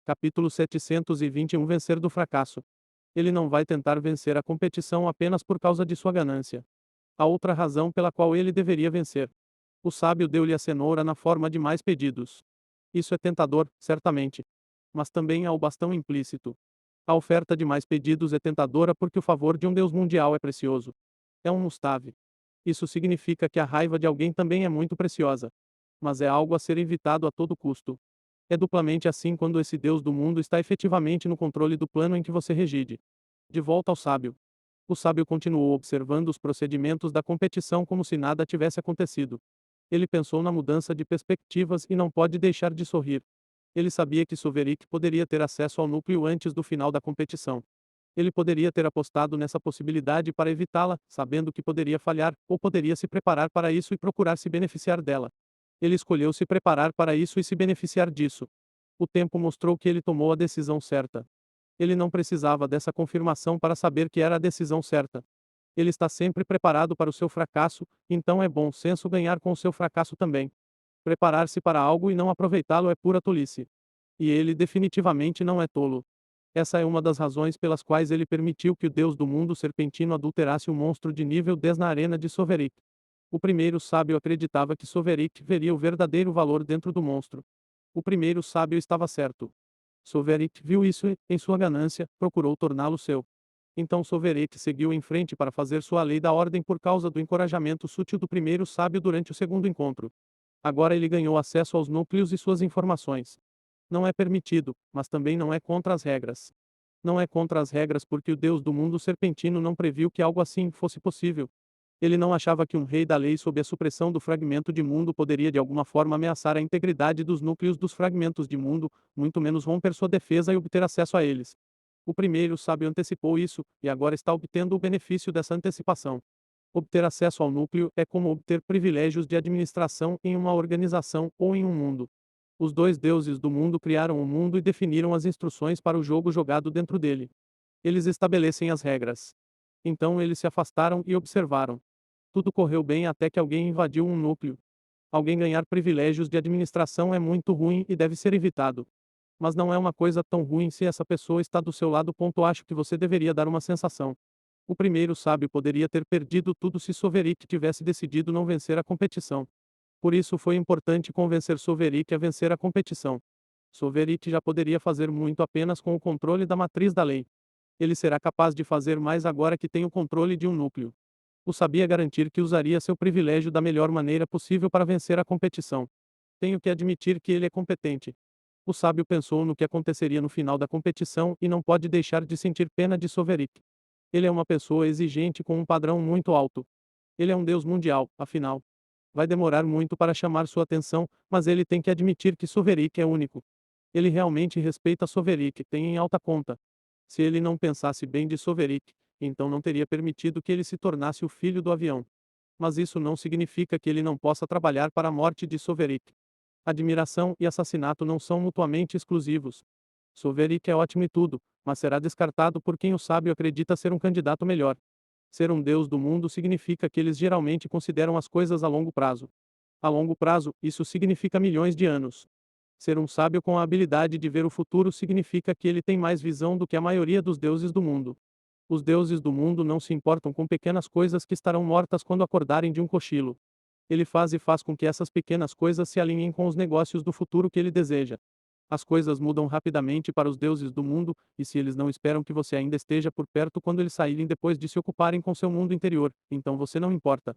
Capítulo 721 Vencer do fracasso. Ele não vai tentar vencer a competição apenas por causa de sua ganância. Há outra razão pela qual ele deveria vencer. O sábio deu-lhe a cenoura na forma de mais pedidos. Isso é tentador, certamente. Mas também há o bastão implícito. A oferta de mais pedidos é tentadora porque o favor de um Deus mundial é precioso. É um mustave. Isso significa que a raiva de alguém também é muito preciosa. Mas é algo a ser evitado a todo custo. É duplamente assim quando esse Deus do mundo está efetivamente no controle do plano em que você reside. De volta ao sábio. O sábio continuou observando os procedimentos da competição como se nada tivesse acontecido. Ele pensou na mudança de perspectivas e não pode deixar de sorrir. Ele sabia que Soverick poderia ter acesso ao núcleo antes do final da competição. Ele poderia ter apostado nessa possibilidade para evitá-la, sabendo que poderia falhar, ou poderia se preparar para isso e procurar se beneficiar dela. Ele escolheu se preparar para isso e se beneficiar disso. O tempo mostrou que ele tomou a decisão certa. Ele não precisava dessa confirmação para saber que era a decisão certa. Ele está sempre preparado para o seu fracasso, então é bom senso ganhar com o seu fracasso também. Preparar-se para algo e não aproveitá-lo é pura tolice. E ele definitivamente não é tolo. Essa é uma das razões pelas quais ele permitiu que o deus do mundo serpentino adulterasse o monstro de nível 10 na arena de Soverick. O primeiro sábio acreditava que Soverick veria o verdadeiro valor dentro do monstro. O primeiro sábio estava certo. Soverick viu isso e, em sua ganância, procurou torná-lo seu. Então Soverick seguiu em frente para fazer sua lei da ordem por causa do encorajamento sutil do primeiro sábio durante o segundo encontro. Agora ele ganhou acesso aos núcleos e suas informações. Não é permitido, mas também não é contra as regras. Não é contra as regras porque o Deus do mundo serpentino não previu que algo assim fosse possível. Ele não achava que um rei da lei sob a supressão do fragmento de mundo poderia de alguma forma ameaçar a integridade dos núcleos dos fragmentos de mundo, muito menos romper sua defesa e obter acesso a eles. O primeiro sábio antecipou isso, e agora está obtendo o benefício dessa antecipação. Obter acesso ao núcleo é como obter privilégios de administração em uma organização ou em um mundo. Os dois deuses do mundo criaram o mundo e definiram as instruções para o jogo jogado dentro dele. Eles estabelecem as regras. Então eles se afastaram e observaram. Tudo correu bem até que alguém invadiu um núcleo. Alguém ganhar privilégios de administração é muito ruim e deve ser evitado. Mas não é uma coisa tão ruim se essa pessoa está do seu lado. Acho que você deveria dar uma sensação. O primeiro sábio poderia ter perdido tudo se Soverick tivesse decidido não vencer a competição. Por isso foi importante convencer Soverick a vencer a competição. Soverick já poderia fazer muito apenas com o controle da matriz da lei. Ele será capaz de fazer mais agora que tem o controle de um núcleo. O sabia garantir que usaria seu privilégio da melhor maneira possível para vencer a competição. Tenho que admitir que ele é competente. O sábio pensou no que aconteceria no final da competição e não pode deixar de sentir pena de Soverick. Ele é uma pessoa exigente com um padrão muito alto. Ele é um deus mundial, afinal. Vai demorar muito para chamar sua atenção, mas ele tem que admitir que Soverick é único. Ele realmente respeita Soverick, tem em alta conta. Se ele não pensasse bem de Soverick, então não teria permitido que ele se tornasse o filho do avião. Mas isso não significa que ele não possa trabalhar para a morte de Soverick. Admiração e assassinato não são mutuamente exclusivos. Soverick é ótimo e tudo, mas será descartado por quem o sábio acredita ser um candidato melhor. Ser um deus do mundo significa que eles geralmente consideram as coisas a longo prazo. A longo prazo, isso significa milhões de anos. Ser um sábio com a habilidade de ver o futuro significa que ele tem mais visão do que a maioria dos deuses do mundo. Os deuses do mundo não se importam com pequenas coisas que estarão mortas quando acordarem de um cochilo. Ele faz com que essas pequenas coisas se alinhem com os negócios do futuro que ele deseja. As coisas mudam rapidamente para os deuses do mundo, e se eles não esperam que você ainda esteja por perto quando eles saírem depois de se ocuparem com seu mundo interior, então você não importa.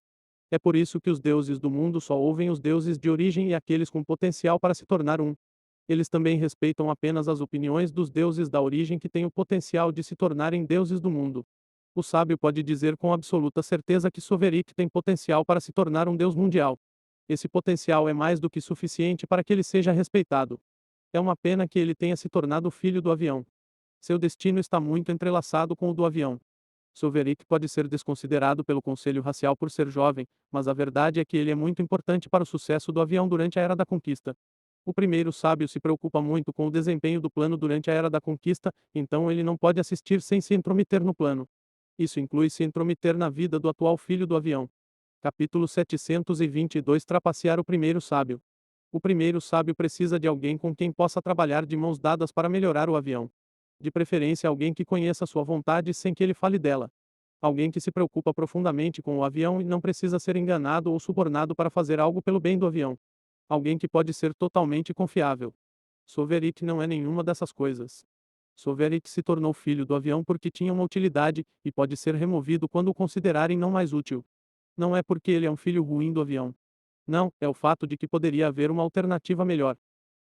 É por isso que os deuses do mundo só ouvem os deuses de origem e aqueles com potencial para se tornar um. Eles também respeitam apenas as opiniões dos deuses da origem que têm o potencial de se tornarem deuses do mundo. O sábio pode dizer com absoluta certeza que Soverick tem potencial para se tornar um deus mundial. Esse potencial é mais do que suficiente para que ele seja respeitado. É uma pena que ele tenha se tornado filho do avião. Seu destino está muito entrelaçado com o do avião. Soverick pode ser desconsiderado pelo Conselho Racial por ser jovem, mas a verdade é que ele é muito importante para o sucesso do avião durante a Era da Conquista. O primeiro sábio se preocupa muito com o desempenho do plano durante a Era da Conquista, então ele não pode assistir sem se intrometer no plano. Isso inclui se intrometer na vida do atual filho do avião. Capítulo 722 Trapacear o primeiro sábio. O primeiro sábio precisa de alguém com quem possa trabalhar de mãos dadas para melhorar o avião. De preferência alguém que conheça sua vontade sem que ele fale dela. Alguém que se preocupa profundamente com o avião e não precisa ser enganado ou subornado para fazer algo pelo bem do avião. Alguém que pode ser totalmente confiável. Soverit não é nenhuma dessas coisas. Soverit se tornou filho do avião porque tinha uma utilidade, e pode ser removido quando o considerarem não mais útil. Não é porque ele é um filho ruim do avião. Não, é o fato de que poderia haver uma alternativa melhor.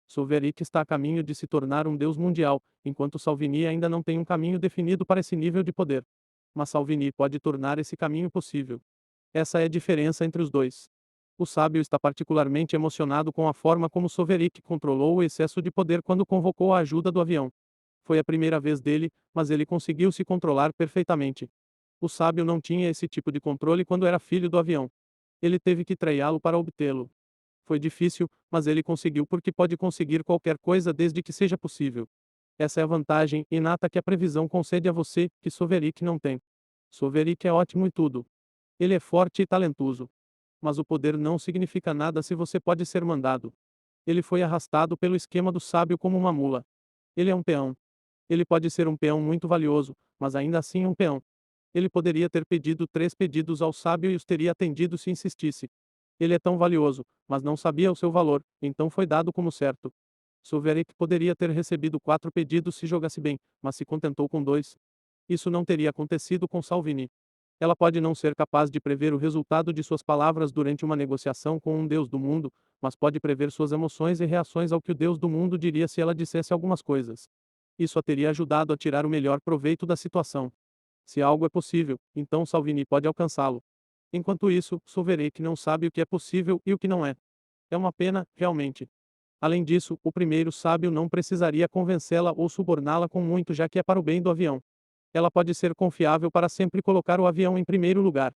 Soverit está a caminho de se tornar um deus mundial, enquanto Salvini ainda não tem um caminho definido para esse nível de poder. Mas Salvini pode tornar esse caminho possível. Essa é a diferença entre os dois. O sábio está particularmente emocionado com a forma como Soverit controlou o excesso de poder quando convocou a ajuda do avião. Foi a primeira vez dele, mas ele conseguiu se controlar perfeitamente. O sábio não tinha esse tipo de controle quando era filho do avião. Ele teve que treiná-lo para obtê-lo. Foi difícil, mas ele conseguiu porque pode conseguir qualquer coisa desde que seja possível. Essa é a vantagem inata que a previsão concede a você, que Soverit não tem. Soverit é ótimo em tudo. Ele é forte e talentoso. Mas o poder não significa nada se você pode ser mandado. Ele foi arrastado pelo esquema do sábio como uma mula. Ele é um peão. Ele pode ser um peão muito valioso, mas ainda assim um peão. Ele poderia ter pedido 3 pedidos ao sábio e os teria atendido se insistisse. Ele é tão valioso, mas não sabia o seu valor, então foi dado como certo. Sovereik poderia ter recebido 4 pedidos se jogasse bem, mas se contentou com 2. Isso não teria acontecido com Salvini. Ela pode não ser capaz de prever o resultado de suas palavras durante uma negociação com um deus do mundo, mas pode prever suas emoções e reações ao que o deus do mundo diria se ela dissesse algumas coisas. Isso a teria ajudado a tirar o melhor proveito da situação. Se algo é possível, então Salvini pode alcançá-lo. Enquanto isso, Sovereik não sabe o que é possível e o que não é. É uma pena, realmente. Além disso, o primeiro sábio não precisaria convencê-la ou suborná-la com muito, já que é para o bem do avião. Ela pode ser confiável para sempre colocar o avião em primeiro lugar.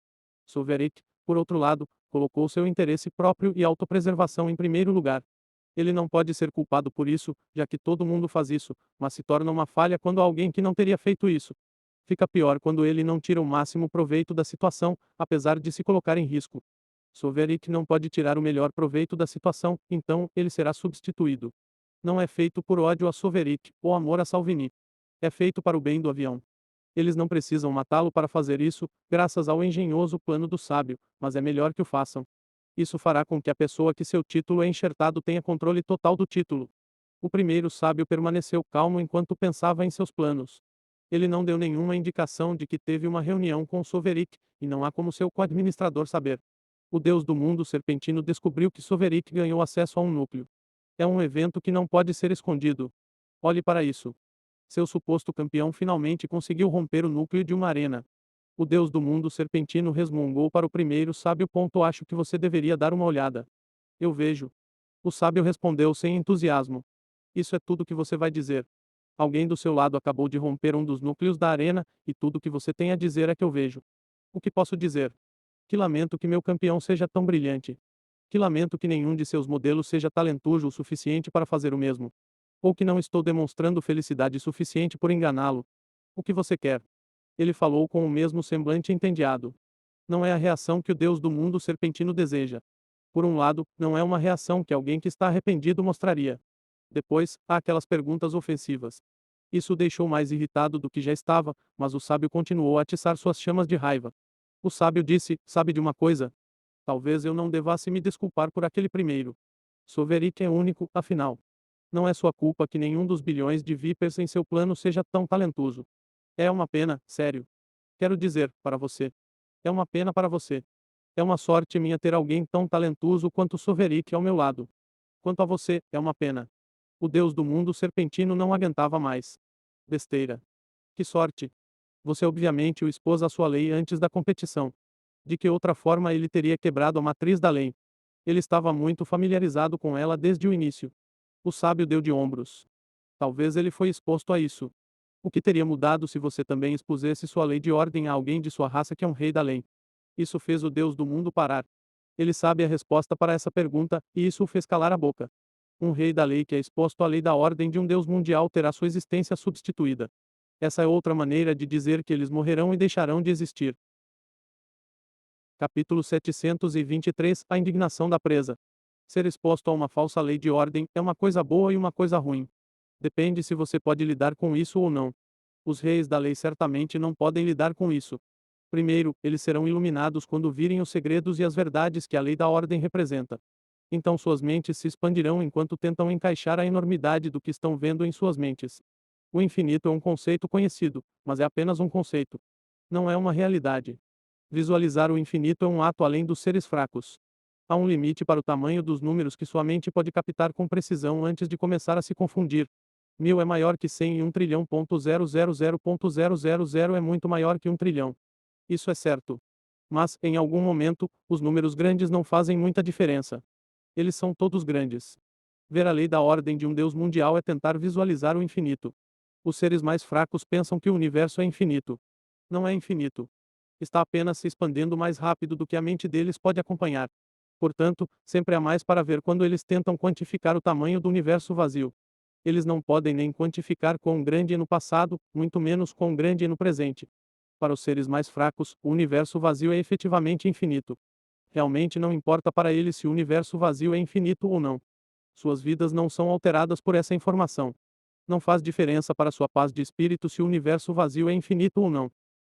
Sovereik, por outro lado, colocou seu interesse próprio e autopreservação em primeiro lugar. Ele não pode ser culpado por isso, já que todo mundo faz isso, mas se torna uma falha quando há alguém que não teria feito isso. Fica pior quando ele não tira o máximo proveito da situação, apesar de se colocar em risco. Sovereik não pode tirar o melhor proveito da situação, então, ele será substituído. Não é feito por ódio a Sovereik, ou amor a Salvini. É feito para o bem do avião. Eles não precisam matá-lo para fazer isso, graças ao engenhoso plano do sábio, mas é melhor que o façam. Isso fará com que a pessoa que seu título é enxertado tenha controle total do título. O primeiro sábio permaneceu calmo enquanto pensava em seus planos. Ele não deu nenhuma indicação de que teve uma reunião com Sovereik, e não há como seu co-administrador saber. O deus do mundo serpentino descobriu que Sovereik ganhou acesso a um núcleo. É um evento que não pode ser escondido. Olhe para isso. Seu suposto campeão finalmente conseguiu romper o núcleo de uma arena. O deus do mundo serpentino resmungou para o primeiro sábio. Acho que você deveria dar uma olhada. Eu vejo. O sábio respondeu sem entusiasmo. Isso é tudo que você vai dizer. Alguém do seu lado acabou de romper um dos núcleos da arena, e tudo que você tem a dizer é que eu vejo. O que posso dizer? Que lamento que meu campeão seja tão brilhante. Que lamento que nenhum de seus modelos seja talentoso o suficiente para fazer o mesmo. Ou que não estou demonstrando felicidade suficiente por enganá-lo. O que você quer? Ele falou com o mesmo semblante entediado. Não é a reação que o deus do mundo serpentino deseja. Por um lado, não é uma reação que alguém que está arrependido mostraria. Depois, há aquelas perguntas ofensivas. Isso o deixou mais irritado do que já estava, mas o sábio continuou a atiçar suas chamas de raiva. O sábio disse: Sabe de uma coisa? Talvez eu não devasse me desculpar por aquele primeiro. Sovereik é único, afinal. Não é sua culpa que nenhum dos bilhões de Vipers em seu plano seja tão talentoso. É uma pena, sério. Quero dizer, para você. É uma pena para você. É uma sorte minha ter alguém tão talentoso quanto Sovereik ao meu lado. Quanto a você, é uma pena. O deus do mundo serpentino não aguentava mais. Besteira. Que sorte. Você obviamente o expôs à sua lei antes da competição. De que outra forma ele teria quebrado a matriz da lei? Ele estava muito familiarizado com ela desde o início. O sábio deu de ombros. Talvez ele foi exposto a isso. O que teria mudado se você também expusesse sua lei de ordem a alguém de sua raça que é um rei da lei? Isso fez o Deus do mundo parar. Ele sabe a resposta para essa pergunta, e isso o fez calar a boca. Um rei da lei que é exposto à lei da ordem de um Deus mundial terá sua existência substituída. Essa é outra maneira de dizer que eles morrerão e deixarão de existir. Capítulo 723 A indignação da presa. Ser exposto a uma falsa lei de ordem é uma coisa boa e uma coisa ruim. Depende se você pode lidar com isso ou não. Os reis da lei certamente não podem lidar com isso. Primeiro, eles serão iluminados quando virem os segredos e as verdades que a lei da ordem representa. Então suas mentes se expandirão enquanto tentam encaixar a enormidade do que estão vendo em suas mentes. O infinito é um conceito conhecido, mas é apenas um conceito. Não é uma realidade. Visualizar o infinito é um ato além dos seres fracos. Há um limite para o tamanho dos números que sua mente pode captar com precisão antes de começar a se confundir. 1000 é maior que 100 e 1 trilhão. 000.000 é muito maior que 1 trilhão. Isso é certo. Mas, em algum momento, os números grandes não fazem muita diferença. Eles são todos grandes. Ver a lei da ordem de um Deus mundial é tentar visualizar o infinito. Os seres mais fracos pensam que o universo é infinito. Não é infinito. Está apenas se expandindo mais rápido do que a mente deles pode acompanhar. Portanto, sempre há mais para ver quando eles tentam quantificar o tamanho do universo vazio. Eles não podem nem quantificar quão grande é no passado, muito menos quão grande é no presente. Para os seres mais fracos, o universo vazio é efetivamente infinito. Realmente não importa para eles se o universo vazio é infinito ou não. Suas vidas não são alteradas por essa informação. Não faz diferença para sua paz de espírito se o universo vazio é infinito ou não.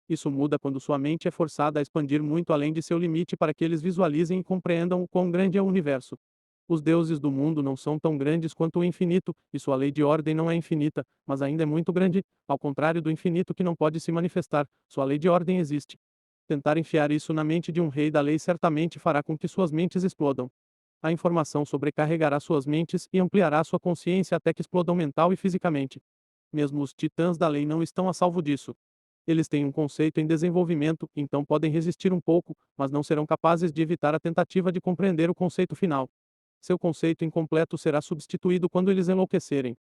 Isso muda quando sua mente é forçada a expandir muito além de seu limite para que eles visualizem e compreendam o quão grande é o universo. Os deuses do mundo não são tão grandes quanto o infinito, e sua lei de ordem não é infinita, mas ainda é muito grande, ao contrário do infinito que não pode se manifestar, sua lei de ordem existe. Tentar enfiar isso na mente de um rei da lei certamente fará com que suas mentes explodam. A informação sobrecarregará suas mentes e ampliará sua consciência até que explodam mental e fisicamente. Mesmo os titãs da lei não estão a salvo disso. Eles têm um conceito em desenvolvimento, então podem resistir um pouco, mas não serão capazes de evitar a tentativa de compreender o conceito final. Seu conceito incompleto será substituído quando eles enlouquecerem.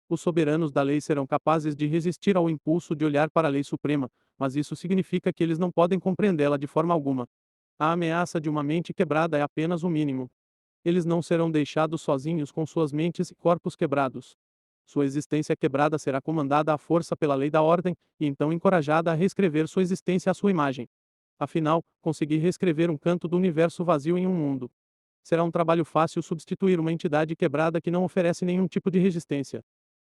Os soberanos da lei serão capazes de resistir ao impulso de olhar para a lei suprema, mas isso significa que eles não podem compreendê-la de forma alguma. A ameaça de uma mente quebrada é apenas o mínimo. Eles não serão deixados sozinhos com suas mentes e corpos quebrados. Sua existência quebrada será comandada à força pela lei da ordem, e então encorajada a reescrever sua existência à sua imagem. Afinal, conseguir reescrever um canto do universo vazio em um mundo. Será um trabalho fácil substituir uma entidade quebrada que não oferece nenhum tipo de resistência.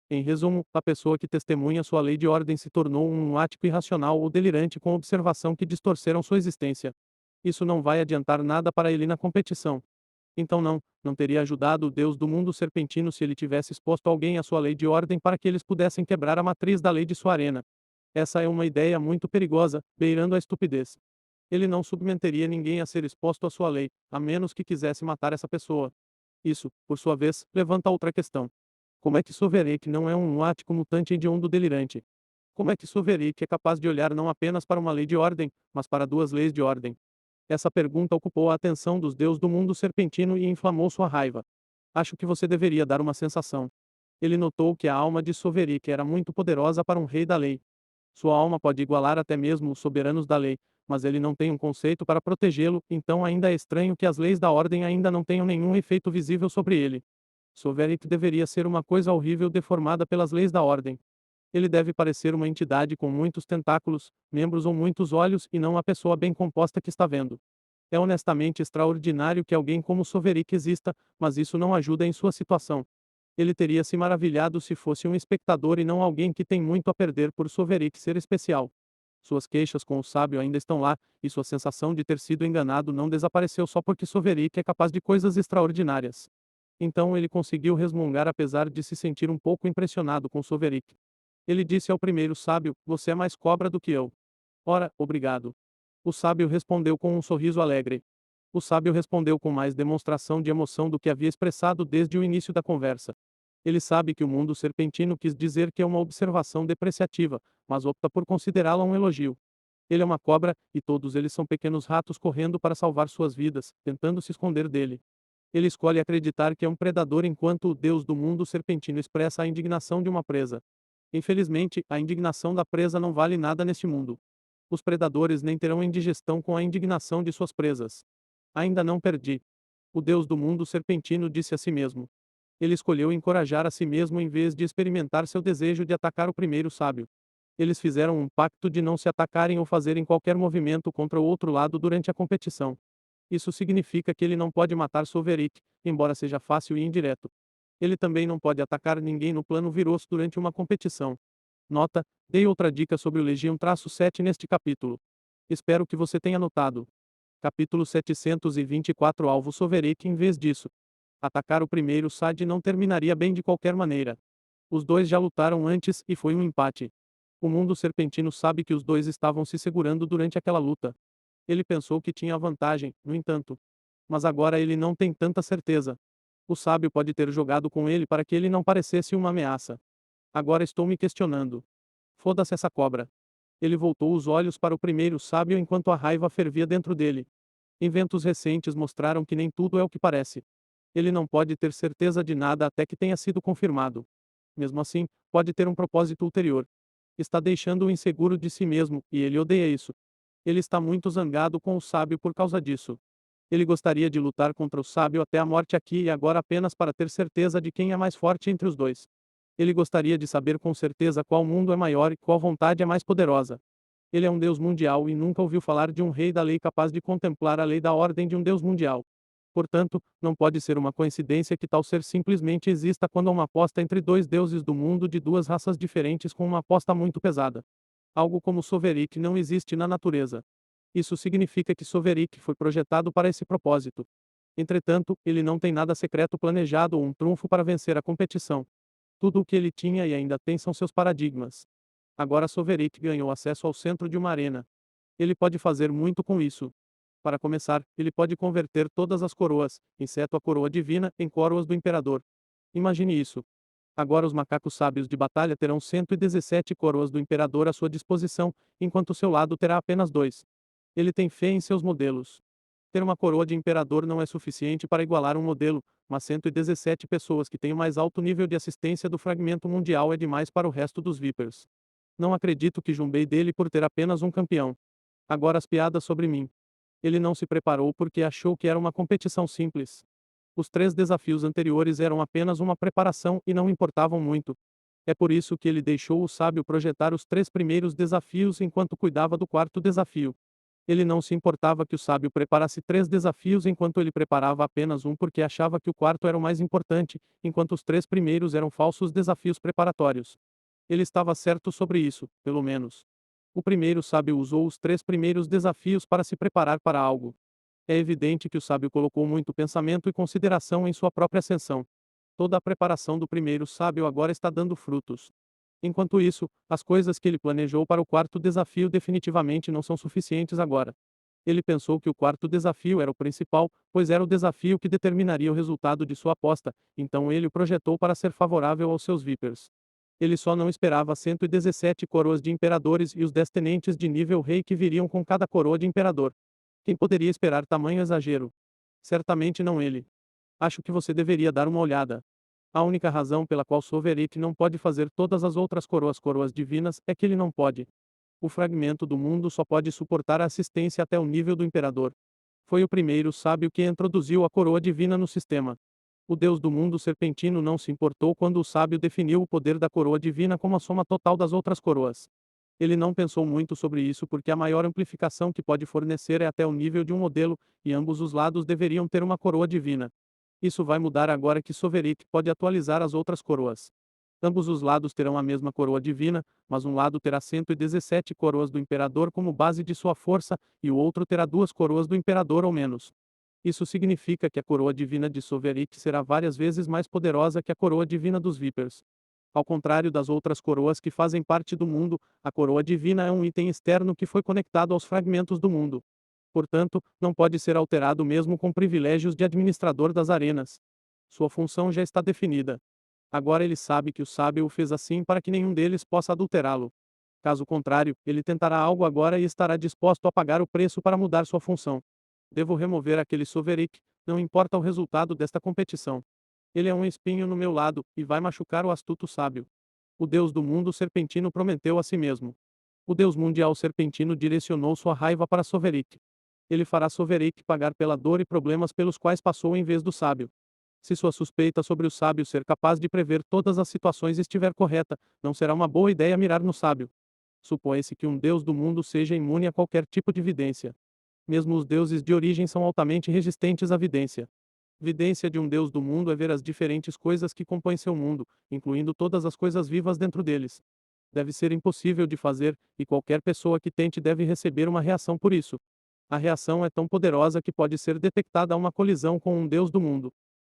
Em resumo, a pessoa que testemunha sua lei de ordem se tornou um lunático irracional ou delirante com observação que distorceram sua existência. Isso não vai adiantar nada para ele na competição. Então não teria ajudado o Deus do mundo serpentino se ele tivesse exposto alguém à sua lei de ordem para que eles pudessem quebrar a matriz da lei de sua arena. Essa é uma ideia muito perigosa, beirando a estupidez. Ele não submeteria ninguém a ser exposto à sua lei, a menos que quisesse matar essa pessoa. Isso, por sua vez, levanta outra questão. Como é que Sovereign não é um lunático mutante hediondo delirante? Como é que Sovereign é capaz de olhar não apenas para uma lei de ordem, mas para duas leis de ordem? Essa pergunta ocupou a atenção dos deuses do mundo serpentino e inflamou sua raiva. Acho que você deveria dar uma sensação. Ele notou que a alma de Soveric era muito poderosa para um rei da lei. Sua alma pode igualar até mesmo os soberanos da lei, mas ele não tem um conceito para protegê-lo, então ainda é estranho que as leis da ordem ainda não tenham nenhum efeito visível sobre ele. Soveric deveria ser uma coisa horrível deformada pelas leis da ordem. Ele deve parecer uma entidade com muitos tentáculos, membros ou muitos olhos e não a pessoa bem composta que está vendo. É honestamente extraordinário que alguém como Soveric exista, mas isso não ajuda em sua situação. Ele teria se maravilhado se fosse um espectador e não alguém que tem muito a perder por Soveric ser especial. Suas queixas com o sábio ainda estão lá, e sua sensação de ter sido enganado não desapareceu só porque Soveric é capaz de coisas extraordinárias. Então ele conseguiu resmungar apesar de se sentir um pouco impressionado com Soveric. Ele disse ao primeiro sábio: Você é mais cobra do que eu. Ora, obrigado. O sábio respondeu com um sorriso alegre. O sábio respondeu com mais demonstração de emoção do que havia expressado desde o início da conversa. Ele sabe que o mundo serpentino quis dizer que é uma observação depreciativa, mas opta por considerá-la um elogio. Ele é uma cobra, e todos eles são pequenos ratos correndo para salvar suas vidas, tentando se esconder dele. Ele escolhe acreditar que é um predador enquanto o Deus do mundo serpentino expressa a indignação de uma presa. Infelizmente, a indignação da presa não vale nada neste mundo. Os predadores nem terão indigestão com a indignação de suas presas. Ainda não perdi. O Deus do mundo serpentino disse a si mesmo. Ele escolheu encorajar a si mesmo em vez de experimentar seu desejo de atacar o primeiro sábio. Eles fizeram um pacto de não se atacarem ou fazerem qualquer movimento contra o outro lado durante a competição. Isso significa que ele não pode matar Sovereign, embora seja fácil e indireto. Ele também não pode atacar ninguém no plano Viros durante uma competição. Nota: dei outra dica sobre o Legião-7 neste capítulo. Espero que você tenha notado. Capítulo 724 Alvo Sovereign em vez disso. Atacar o primeiro SAD não terminaria bem de qualquer maneira. Os dois já lutaram antes e foi um empate. O mundo serpentino sabe que os dois estavam se segurando durante aquela luta. Ele pensou que tinha a vantagem, no entanto. Mas agora ele não tem tanta certeza. O sábio pode ter jogado com ele para que ele não parecesse uma ameaça. Agora estou me questionando. Foda-se essa cobra. Ele voltou os olhos para o primeiro sábio enquanto a raiva fervia dentro dele. Eventos recentes mostraram que nem tudo é o que parece. Ele não pode ter certeza de nada até que tenha sido confirmado. Mesmo assim, pode ter um propósito ulterior. Está deixando-o inseguro de si mesmo, e ele odeia isso. Ele está muito zangado com o sábio por causa disso. Ele gostaria de lutar contra o sábio até a morte aqui e agora apenas para ter certeza de quem é mais forte entre os dois. Ele gostaria de saber com certeza qual mundo é maior e qual vontade é mais poderosa. Ele é um deus mundial e nunca ouviu falar de um rei da lei capaz de contemplar a lei da ordem de um deus mundial. Portanto, não pode ser uma coincidência que tal ser simplesmente exista quando há uma aposta entre dois deuses do mundo de duas raças diferentes com uma aposta muito pesada. Algo como Sovereign não existe na natureza. Isso significa que Sovereign foi projetado para esse propósito. Entretanto, ele não tem nada secreto planejado ou um trunfo para vencer a competição. Tudo o que ele tinha e ainda tem são seus paradigmas. Agora Sovereign ganhou acesso ao centro de uma arena. Ele pode fazer muito com isso. Para começar, ele pode converter todas as coroas, exceto a coroa divina, em coroas do imperador. Imagine isso. Agora os macacos sábios de batalha terão 117 coroas do imperador à sua disposição, enquanto seu lado terá apenas 2. Ele tem fé em seus modelos. Ter uma coroa de imperador não é suficiente para igualar um modelo, mas 117 pessoas que têm o mais alto nível de assistência do fragmento mundial é demais para o resto dos Vipers. Não acredito que jumbei dele por ter apenas um campeão. Agora as piadas sobre mim. Ele não se preparou porque achou que era uma competição simples. Os 3 desafios anteriores eram apenas uma preparação e não importavam muito. É por isso que ele deixou o sábio projetar os 3 primeiros desafios enquanto cuidava do quarto desafio. Ele não se importava que o sábio preparasse 3 desafios enquanto ele preparava apenas um porque achava que o quarto era o mais importante, enquanto os 3 primeiros eram falsos desafios preparatórios. Ele estava certo sobre isso, pelo menos. O primeiro sábio usou os 3 primeiros desafios para se preparar para algo. É evidente que o sábio colocou muito pensamento e consideração em sua própria ascensão. Toda a preparação do primeiro sábio agora está dando frutos. Enquanto isso, as coisas que ele planejou para o quarto desafio definitivamente não são suficientes agora. Ele pensou que o quarto desafio era o principal, pois era o desafio que determinaria o resultado de sua aposta, então ele o projetou para ser favorável aos seus Vipers. Ele só não esperava 117 coroas de imperadores e os 10 tenentes de nível rei que viriam com cada coroa de imperador. Quem poderia esperar tamanho exagero? Certamente não ele. Acho que você deveria dar uma olhada. A única razão pela qual Sovereign não pode fazer todas as outras coroas divinas é que ele não pode. O fragmento do mundo só pode suportar a assistência até o nível do imperador. Foi o primeiro sábio que introduziu a coroa divina no sistema. O deus do mundo serpentino não se importou quando o sábio definiu o poder da coroa divina como a soma total das outras coroas. Ele não pensou muito sobre isso porque a maior amplificação que pode fornecer é até o nível de um modelo, e ambos os lados deveriam ter uma coroa divina. Isso vai mudar agora que Sovereign pode atualizar as outras coroas. Ambos os lados terão a mesma coroa divina, mas um lado terá 117 coroas do imperador como base de sua força, e o outro terá 2 coroas do imperador ou menos. Isso significa que a coroa divina de Sovereign será várias vezes mais poderosa que a coroa divina dos Vipers. Ao contrário das outras coroas que fazem parte do mundo, a coroa divina é um item externo que foi conectado aos fragmentos do mundo. Portanto, não pode ser alterado mesmo com privilégios de administrador das arenas. Sua função já está definida. Agora ele sabe que o sábio o fez assim para que nenhum deles possa adulterá-lo. Caso contrário, ele tentará algo agora e estará disposto a pagar o preço para mudar sua função. Devo remover aquele Sovereign, não importa o resultado desta competição. Ele é um espinho no meu lado, e vai machucar o astuto sábio. O deus do mundo serpentino prometeu a si mesmo. O deus mundial serpentino direcionou sua raiva para Sovereign. Ele fará Sovereign pagar pela dor e problemas pelos quais passou em vez do sábio. Se sua suspeita sobre o sábio ser capaz de prever todas as situações estiver correta, não será uma boa ideia mirar no sábio. Supõe-se que um deus do mundo seja imune a qualquer tipo de vidência. Mesmo os deuses de origem são altamente resistentes à vidência. Vidência de um deus do mundo é ver as diferentes coisas que compõem seu mundo, incluindo todas as coisas vivas dentro deles. Deve ser impossível de fazer, e qualquer pessoa que tente deve receber uma reação por isso. A reação é tão poderosa que pode ser detectada a uma colisão com um deus do mundo.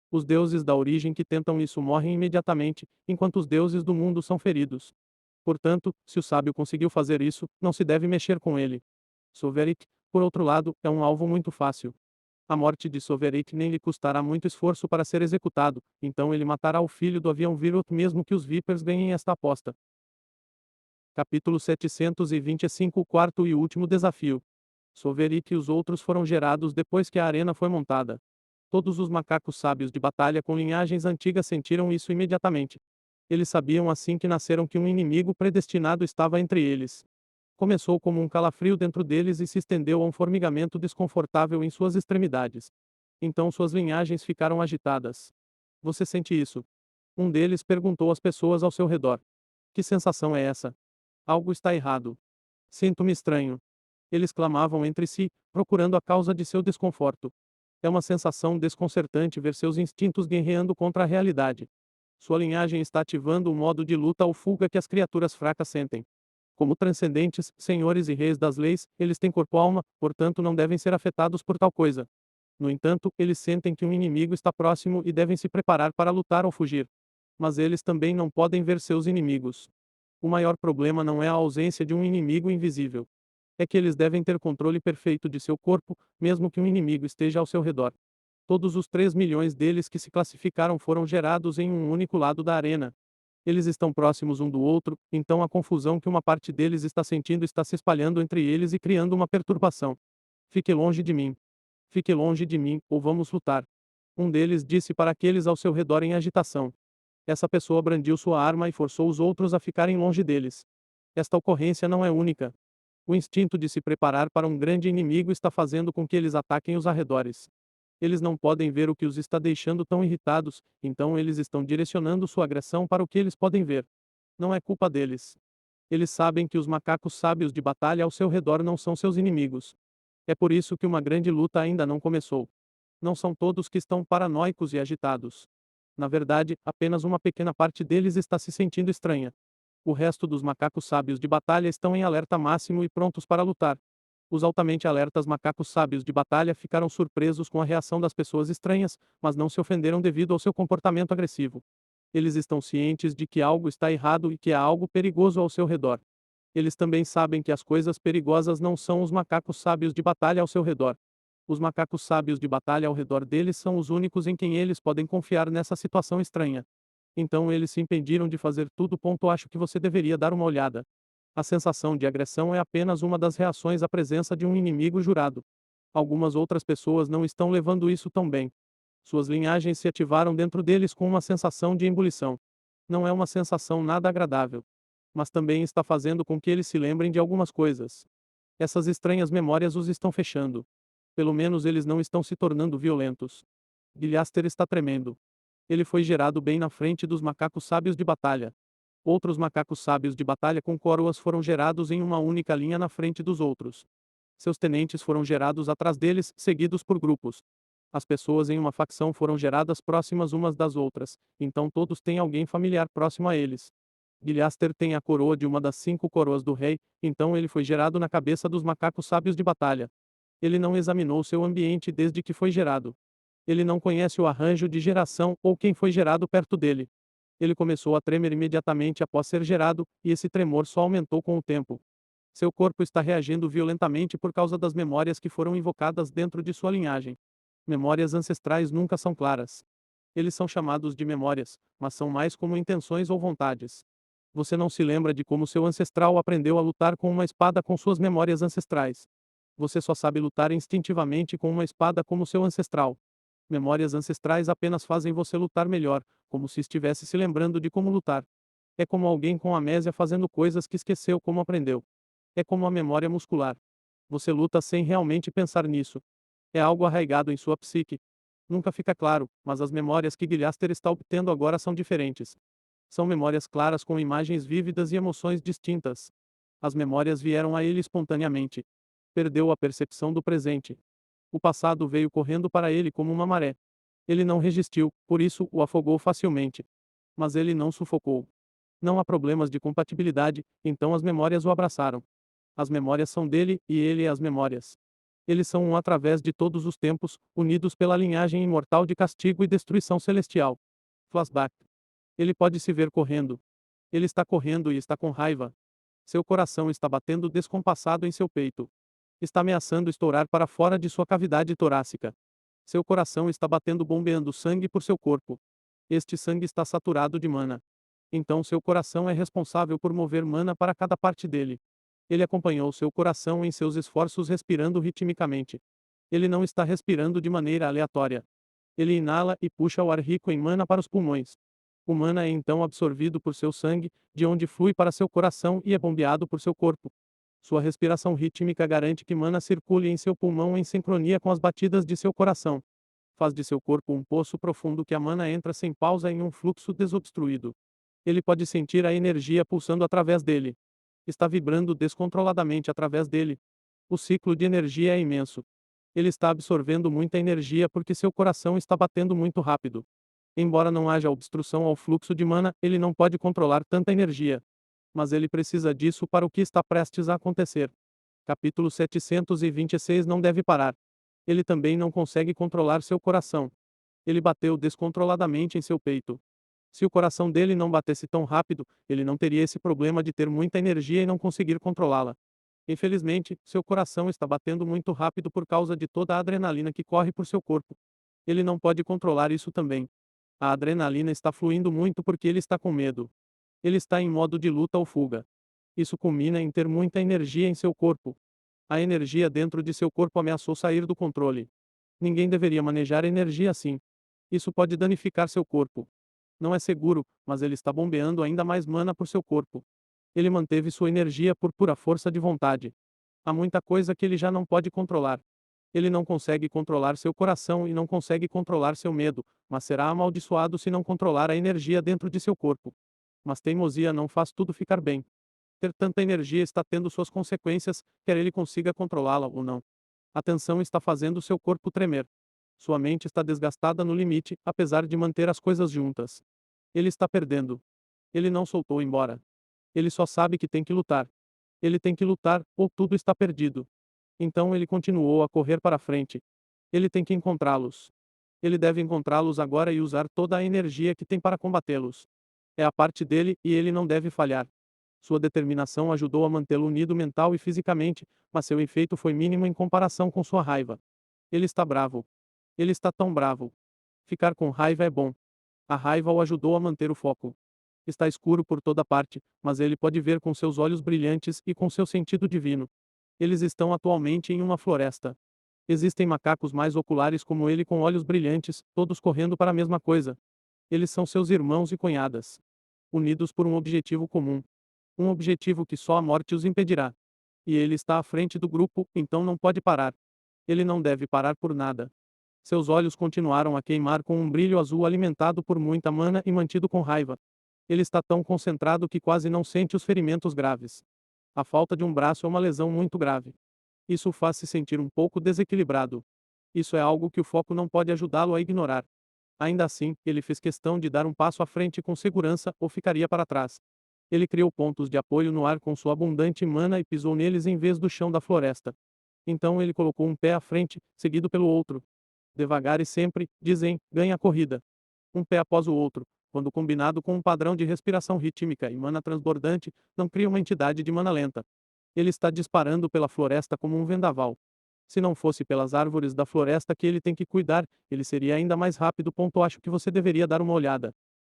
Os deuses da origem que tentam isso morrem imediatamente, enquanto os deuses do mundo são feridos. Portanto, se o sábio conseguiu fazer isso, não se deve mexer com ele. Sovereign, por outro lado, é um alvo muito fácil. A morte de Sovereign nem lhe custará muito esforço para ser executado, então ele matará o filho do avião Virot mesmo que os Vipers ganhem esta aposta. Capítulo 725 O quarto e último desafio. Sovereign e os outros foram gerados depois que a arena foi montada. Todos os macacos sábios de batalha com linhagens antigas sentiram isso imediatamente. Eles sabiam assim que nasceram que um inimigo predestinado estava entre eles. Começou como um calafrio dentro deles e se estendeu a um formigamento desconfortável em suas extremidades. Então suas linhagens ficaram agitadas. Você sente isso? Um deles perguntou às pessoas ao seu redor. Que sensação é essa? Algo está errado. Sinto-me estranho. Eles clamavam entre si, procurando a causa de seu desconforto. É uma sensação desconcertante ver seus instintos guerreando contra a realidade. Sua linhagem está ativando o modo de luta ou fuga que as criaturas fracas sentem. Como transcendentes, senhores e reis das leis, eles têm corpo-alma, portanto não devem ser afetados por tal coisa. No entanto, eles sentem que um inimigo está próximo e devem se preparar para lutar ou fugir. Mas eles também não podem ver seus inimigos. O maior problema não é a ausência de um inimigo invisível. É que eles devem ter controle perfeito de seu corpo, mesmo que um inimigo esteja ao seu redor. Todos os 3 milhões deles que se classificaram foram gerados em um único lado da arena. Eles estão próximos um do outro, então a confusão que uma parte deles está sentindo está se espalhando entre eles e criando uma perturbação. Fique longe de mim. Fique longe de mim, ou vamos lutar. Um deles disse para aqueles ao seu redor em agitação. Essa pessoa brandiu sua arma e forçou os outros a ficarem longe deles. Esta ocorrência não é única. O instinto de se preparar para um grande inimigo está fazendo com que eles ataquem os arredores. Eles não podem ver o que os está deixando tão irritados, então eles estão direcionando sua agressão para o que eles podem ver. Não é culpa deles. Eles sabem que os macacos sábios de batalha ao seu redor não são seus inimigos. É por isso que uma grande luta ainda não começou. Não são todos que estão paranoicos e agitados. Na verdade, apenas uma pequena parte deles está se sentindo estranha. O resto dos macacos sábios de batalha estão em alerta máximo e prontos para lutar. Os altamente alertas macacos sábios de batalha ficaram surpresos com a reação das pessoas estranhas, mas não se ofenderam devido ao seu comportamento agressivo. Eles estão cientes de que algo está errado e que há algo perigoso ao seu redor. Eles também sabem que as coisas perigosas não são os macacos sábios de batalha ao seu redor. Os macacos sábios de batalha ao redor deles são os únicos em quem eles podem confiar nessa situação estranha. Então eles se impediram de fazer tudo. Acho que você deveria dar uma olhada. A sensação de agressão é apenas uma das reações à presença de um inimigo jurado. Algumas outras pessoas não estão levando isso tão bem. Suas linhagens se ativaram dentro deles com uma sensação de ebulição. Não é uma sensação nada agradável. Mas também está fazendo com que eles se lembrem de algumas coisas. Essas estranhas memórias os estão fechando. Pelo menos eles não estão se tornando violentos. Gilhaster está tremendo. Ele foi gerado bem na frente dos macacos sábios de batalha. Outros macacos sábios de batalha com coroas foram gerados em uma única linha na frente dos outros. Seus tenentes foram gerados atrás deles, seguidos por grupos. As pessoas em uma facção foram geradas próximas umas das outras, então todos têm alguém familiar próximo a eles. Gilhaster tem a coroa de uma das 5 coroas do rei, então ele foi gerado na cabeça dos macacos sábios de batalha. Ele não examinou seu ambiente desde que foi gerado. Ele não conhece o arranjo de geração ou quem foi gerado perto dele. Ele começou a tremer imediatamente após ser gerado, e esse tremor só aumentou com o tempo. Seu corpo está reagindo violentamente por causa das memórias que foram invocadas dentro de sua linhagem. Memórias ancestrais nunca são claras. Eles são chamados de memórias, mas são mais como intenções ou vontades. Você não se lembra de como seu ancestral aprendeu a lutar com uma espada com suas memórias ancestrais. Você só sabe lutar instintivamente com uma espada como seu ancestral. Memórias ancestrais apenas fazem você lutar melhor, como se estivesse se lembrando de como lutar. É como alguém com amnésia fazendo coisas que esqueceu como aprendeu. É como a memória muscular. Você luta sem realmente pensar nisso. É algo arraigado em sua psique. Nunca fica claro, mas as memórias que Gilhaster está obtendo agora são diferentes. São memórias claras com imagens vívidas e emoções distintas. As memórias vieram a ele espontaneamente. perdeu a percepção do presente. O passado veio correndo para ele como uma maré. Ele não resistiu, por isso o afogou facilmente. Mas ele não sufocou. Não há problemas de compatibilidade, então as memórias o abraçaram. As memórias são dele, e ele é as memórias. Eles são um através de todos os tempos, unidos pela linhagem imortal de castigo e destruição celestial. Flashback. Ele pode se ver correndo. Ele está correndo e está com raiva. Seu coração está batendo descompassado em seu peito. Está ameaçando estourar para fora de sua cavidade torácica. Seu coração está batendo bombeando sangue por seu corpo. Este sangue está saturado de mana. Então seu coração é responsável por mover mana para cada parte dele. Ele acompanhou seu coração em seus esforços respirando ritmicamente. Ele não está respirando de maneira aleatória. Ele inala e puxa o ar rico em mana para os pulmões. O mana é então absorvido por seu sangue, de onde flui para seu coração e é bombeado por seu corpo. Sua respiração rítmica garante que mana circule em seu pulmão em sincronia com as batidas de seu coração. Faz de seu corpo um poço profundo que a mana entra sem pausa em um fluxo desobstruído. Ele pode sentir a energia pulsando através dele. Está vibrando descontroladamente através dele. O ciclo de energia é imenso. Ele está absorvendo muita energia porque seu coração está batendo muito rápido. Embora não haja obstrução ao fluxo de mana, ele não pode controlar tanta energia. Mas ele precisa disso para o que está prestes a acontecer. Capítulo 726 não deve parar. Ele também não consegue controlar seu coração. Ele bateu descontroladamente em seu peito. Se o coração dele não batesse tão rápido, ele não teria esse problema de ter muita energia e não conseguir controlá-la. Infelizmente, seu coração está batendo muito rápido por causa de toda a adrenalina que corre por seu corpo. Ele não pode controlar isso também. A adrenalina está fluindo muito porque ele está com medo. Ele está em modo de luta ou fuga. Isso culmina em ter muita energia em seu corpo. A energia dentro de seu corpo ameaçou sair do controle. Ninguém deveria manejar energia assim. Isso pode danificar seu corpo. Não é seguro, mas ele está bombeando ainda mais mana por seu corpo. Ele manteve sua energia por pura força de vontade. Há muita coisa que ele já não pode controlar. Ele não consegue controlar seu coração e não consegue controlar seu medo, mas será amaldiçoado se não controlar a energia dentro de seu corpo. Mas teimosia não faz tudo ficar bem. Ter tanta energia está tendo suas consequências, quer ele consiga controlá-la ou não. A tensão está fazendo seu corpo tremer. Sua mente está desgastada no limite, apesar de manter as coisas juntas. Ele está perdendo. Ele não soltou embora. Ele só sabe que tem que lutar. Ele tem que lutar, ou tudo está perdido. Então ele continuou a correr para frente. Ele tem que encontrá-los. Ele deve encontrá-los agora e usar toda a energia que tem para combatê-los. É a parte dele, e ele não deve falhar. Sua determinação ajudou a mantê-lo unido mental e fisicamente, mas seu efeito foi mínimo em comparação com sua raiva. Ele está bravo. Ele está tão bravo. Ficar com raiva é bom. A raiva o ajudou a manter o foco. Está escuro por toda parte, mas ele pode ver com seus olhos brilhantes e com seu sentido divino. Eles estão atualmente em uma floresta. Existem macacos mais oculares como ele com olhos brilhantes, todos correndo para a mesma coisa. Eles são seus irmãos e cunhadas. Unidos por um objetivo comum. Um objetivo que só a morte os impedirá. E ele está à frente do grupo, então não pode parar. Ele não deve parar por nada. Seus olhos continuaram a queimar com um brilho azul alimentado por muita mana e mantido com raiva. Ele está tão concentrado que quase não sente os ferimentos graves. A falta de um braço é uma lesão muito grave. Isso o faz se sentir um pouco desequilibrado. Isso é algo que o foco não pode ajudá-lo a ignorar. Ainda assim, ele fez questão de dar um passo à frente com segurança, ou ficaria para trás. Ele criou pontos de apoio no ar com sua abundante mana e pisou neles em vez do chão da floresta. Então ele colocou um pé à frente, seguido pelo outro. Devagar e sempre, dizem, ganha a corrida. Um pé após o outro, quando combinado com um padrão de respiração rítmica e mana transbordante, não cria uma entidade de mana lenta. Ele está disparando pela floresta como um vendaval. Se não fosse pelas árvores da floresta que ele tem que cuidar, ele seria ainda mais rápido. Acho que você deveria dar uma olhada.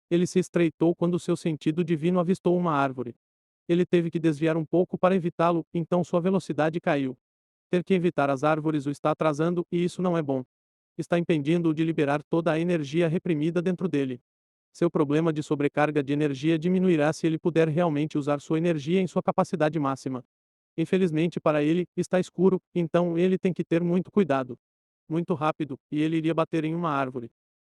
Ele se estreitou quando seu sentido divino avistou uma árvore. Ele teve que desviar um pouco para evitá-lo, então sua velocidade caiu. Ter que evitar as árvores o está atrasando, e isso não é bom. Está impedindo-o de liberar toda a energia reprimida dentro dele. Seu problema de sobrecarga de energia diminuirá se ele puder realmente usar sua energia em sua capacidade máxima. Infelizmente para ele, está escuro, então ele tem que ter muito cuidado. Muito rápido, e ele iria bater em uma árvore.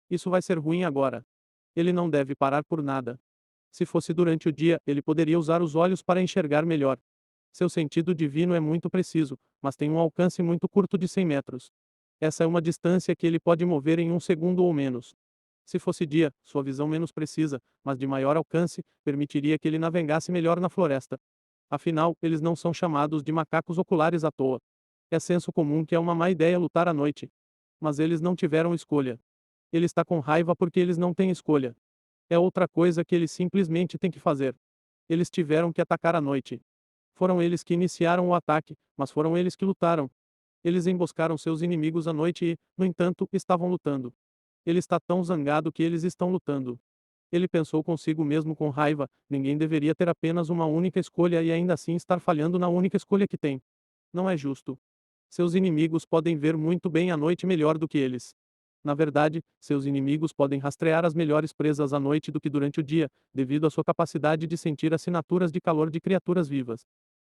Isso vai ser ruim agora. Ele não deve parar por nada. Se fosse durante o dia, ele poderia usar os olhos para enxergar melhor. Seu sentido divino é muito preciso, mas tem um alcance muito curto de 100 metros. Essa é uma distância que ele pode mover em um segundo ou menos. Se fosse dia, sua visão menos precisa, mas de maior alcance, permitiria que ele navegasse melhor na floresta. Afinal, eles não são chamados de macacos oculares à toa. É senso comum que é uma má ideia lutar à noite. Mas eles não tiveram escolha. Ele está com raiva porque eles não têm escolha. É outra coisa que eles simplesmente têm que fazer. Eles tiveram que atacar à noite. Foram eles que iniciaram o ataque, mas foram eles que lutaram. Eles emboscaram seus inimigos à noite e, no entanto, estavam lutando. Ele está tão zangado que eles estão lutando. Ele pensou consigo mesmo com raiva: ninguém deveria ter apenas uma única escolha e ainda assim estar falhando na única escolha que tem. Não é justo. Seus inimigos podem ver muito bem à noite melhor do que eles. Na verdade, seus inimigos podem rastrear as melhores presas à noite do que durante o dia, devido à sua capacidade de sentir assinaturas de calor de criaturas vivas.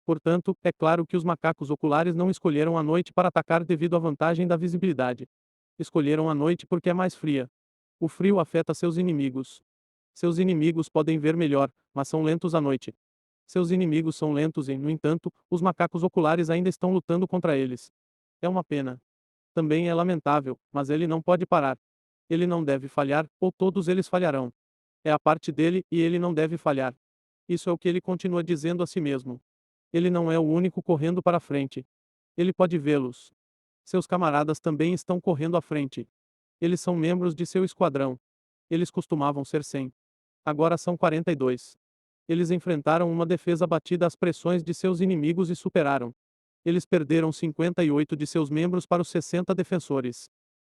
Portanto, é claro que os macacos oculares não escolheram a noite para atacar devido à vantagem da visibilidade. Escolheram a noite porque é mais fria. O frio afeta seus inimigos. Seus inimigos podem ver melhor, mas são lentos à noite. Seus inimigos são lentos e, no entanto, os macacos oculares ainda estão lutando contra eles. É uma pena. Também é lamentável, mas ele não pode parar. Ele não deve falhar, ou todos eles falharão. É a parte dele, e ele não deve falhar. Isso é o que ele continua dizendo a si mesmo. Ele não é o único correndo para frente. Ele pode vê-los. Seus camaradas também estão correndo à frente. Eles são membros de seu esquadrão. Eles costumavam ser 100. Agora são 42. Eles enfrentaram uma defesa batida às pressões de seus inimigos e superaram. Eles perderam 58 de seus membros para os 60 defensores.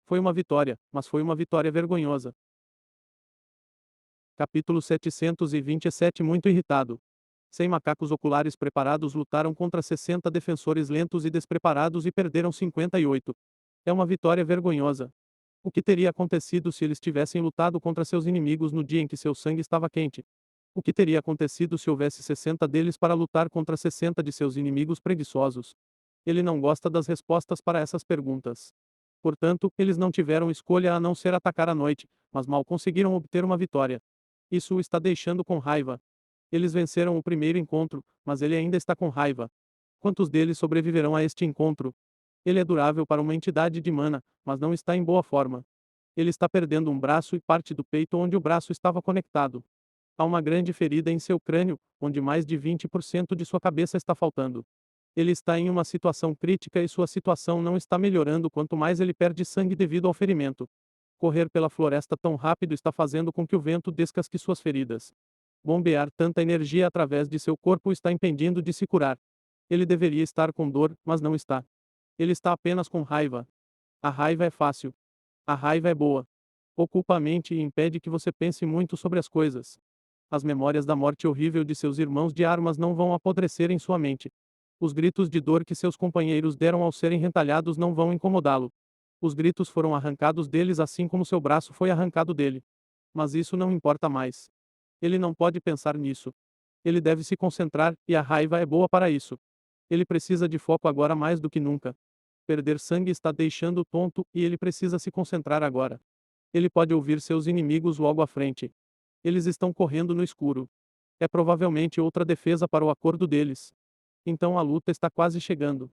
Foi uma vitória, mas foi uma vitória vergonhosa. Capítulo 727. Muito irritado. 100 macacos oculares preparados lutaram contra 60 defensores lentos e despreparados e perderam 58. É uma vitória vergonhosa. O que teria acontecido se eles tivessem lutado contra seus inimigos no dia em que seu sangue estava quente? O que teria acontecido se houvesse 60 deles para lutar contra 60 de seus inimigos preguiçosos? Ele não gosta das respostas para essas perguntas. Portanto, eles não tiveram escolha a não ser atacar à noite, mas mal conseguiram obter uma vitória. Isso o está deixando com raiva. Eles venceram o primeiro encontro, mas ele ainda está com raiva. Quantos deles sobreviverão a este encontro? Ele é durável para uma entidade de mana, mas não está em boa forma. Ele está perdendo um braço e parte do peito onde o braço estava conectado. Há uma grande ferida em seu crânio, onde mais de 20% de sua cabeça está faltando. Ele está em uma situação crítica e sua situação não está melhorando quanto mais ele perde sangue devido ao ferimento. Correr pela floresta tão rápido está fazendo com que o vento descasque suas feridas. Bombear tanta energia através de seu corpo está impedindo de se curar. Ele deveria estar com dor, mas não está. Ele está apenas com raiva. A raiva é fácil. A raiva é boa. Ocupa a mente e impede que você pense muito sobre as coisas. As memórias da morte horrível de seus irmãos de armas não vão apodrecer em sua mente. Os gritos de dor que seus companheiros deram ao serem retalhados não vão incomodá-lo. Os gritos foram arrancados deles assim como seu braço foi arrancado dele. Mas isso não importa mais. Ele não pode pensar nisso. Ele deve se concentrar, e a raiva é boa para isso. Ele precisa de foco agora mais do que nunca. Perder sangue está deixando-o tonto, e ele precisa se concentrar agora. Ele pode ouvir seus inimigos logo à frente. Eles estão correndo no escuro. É provavelmente outra defesa para o acordo deles. Então a luta está quase chegando.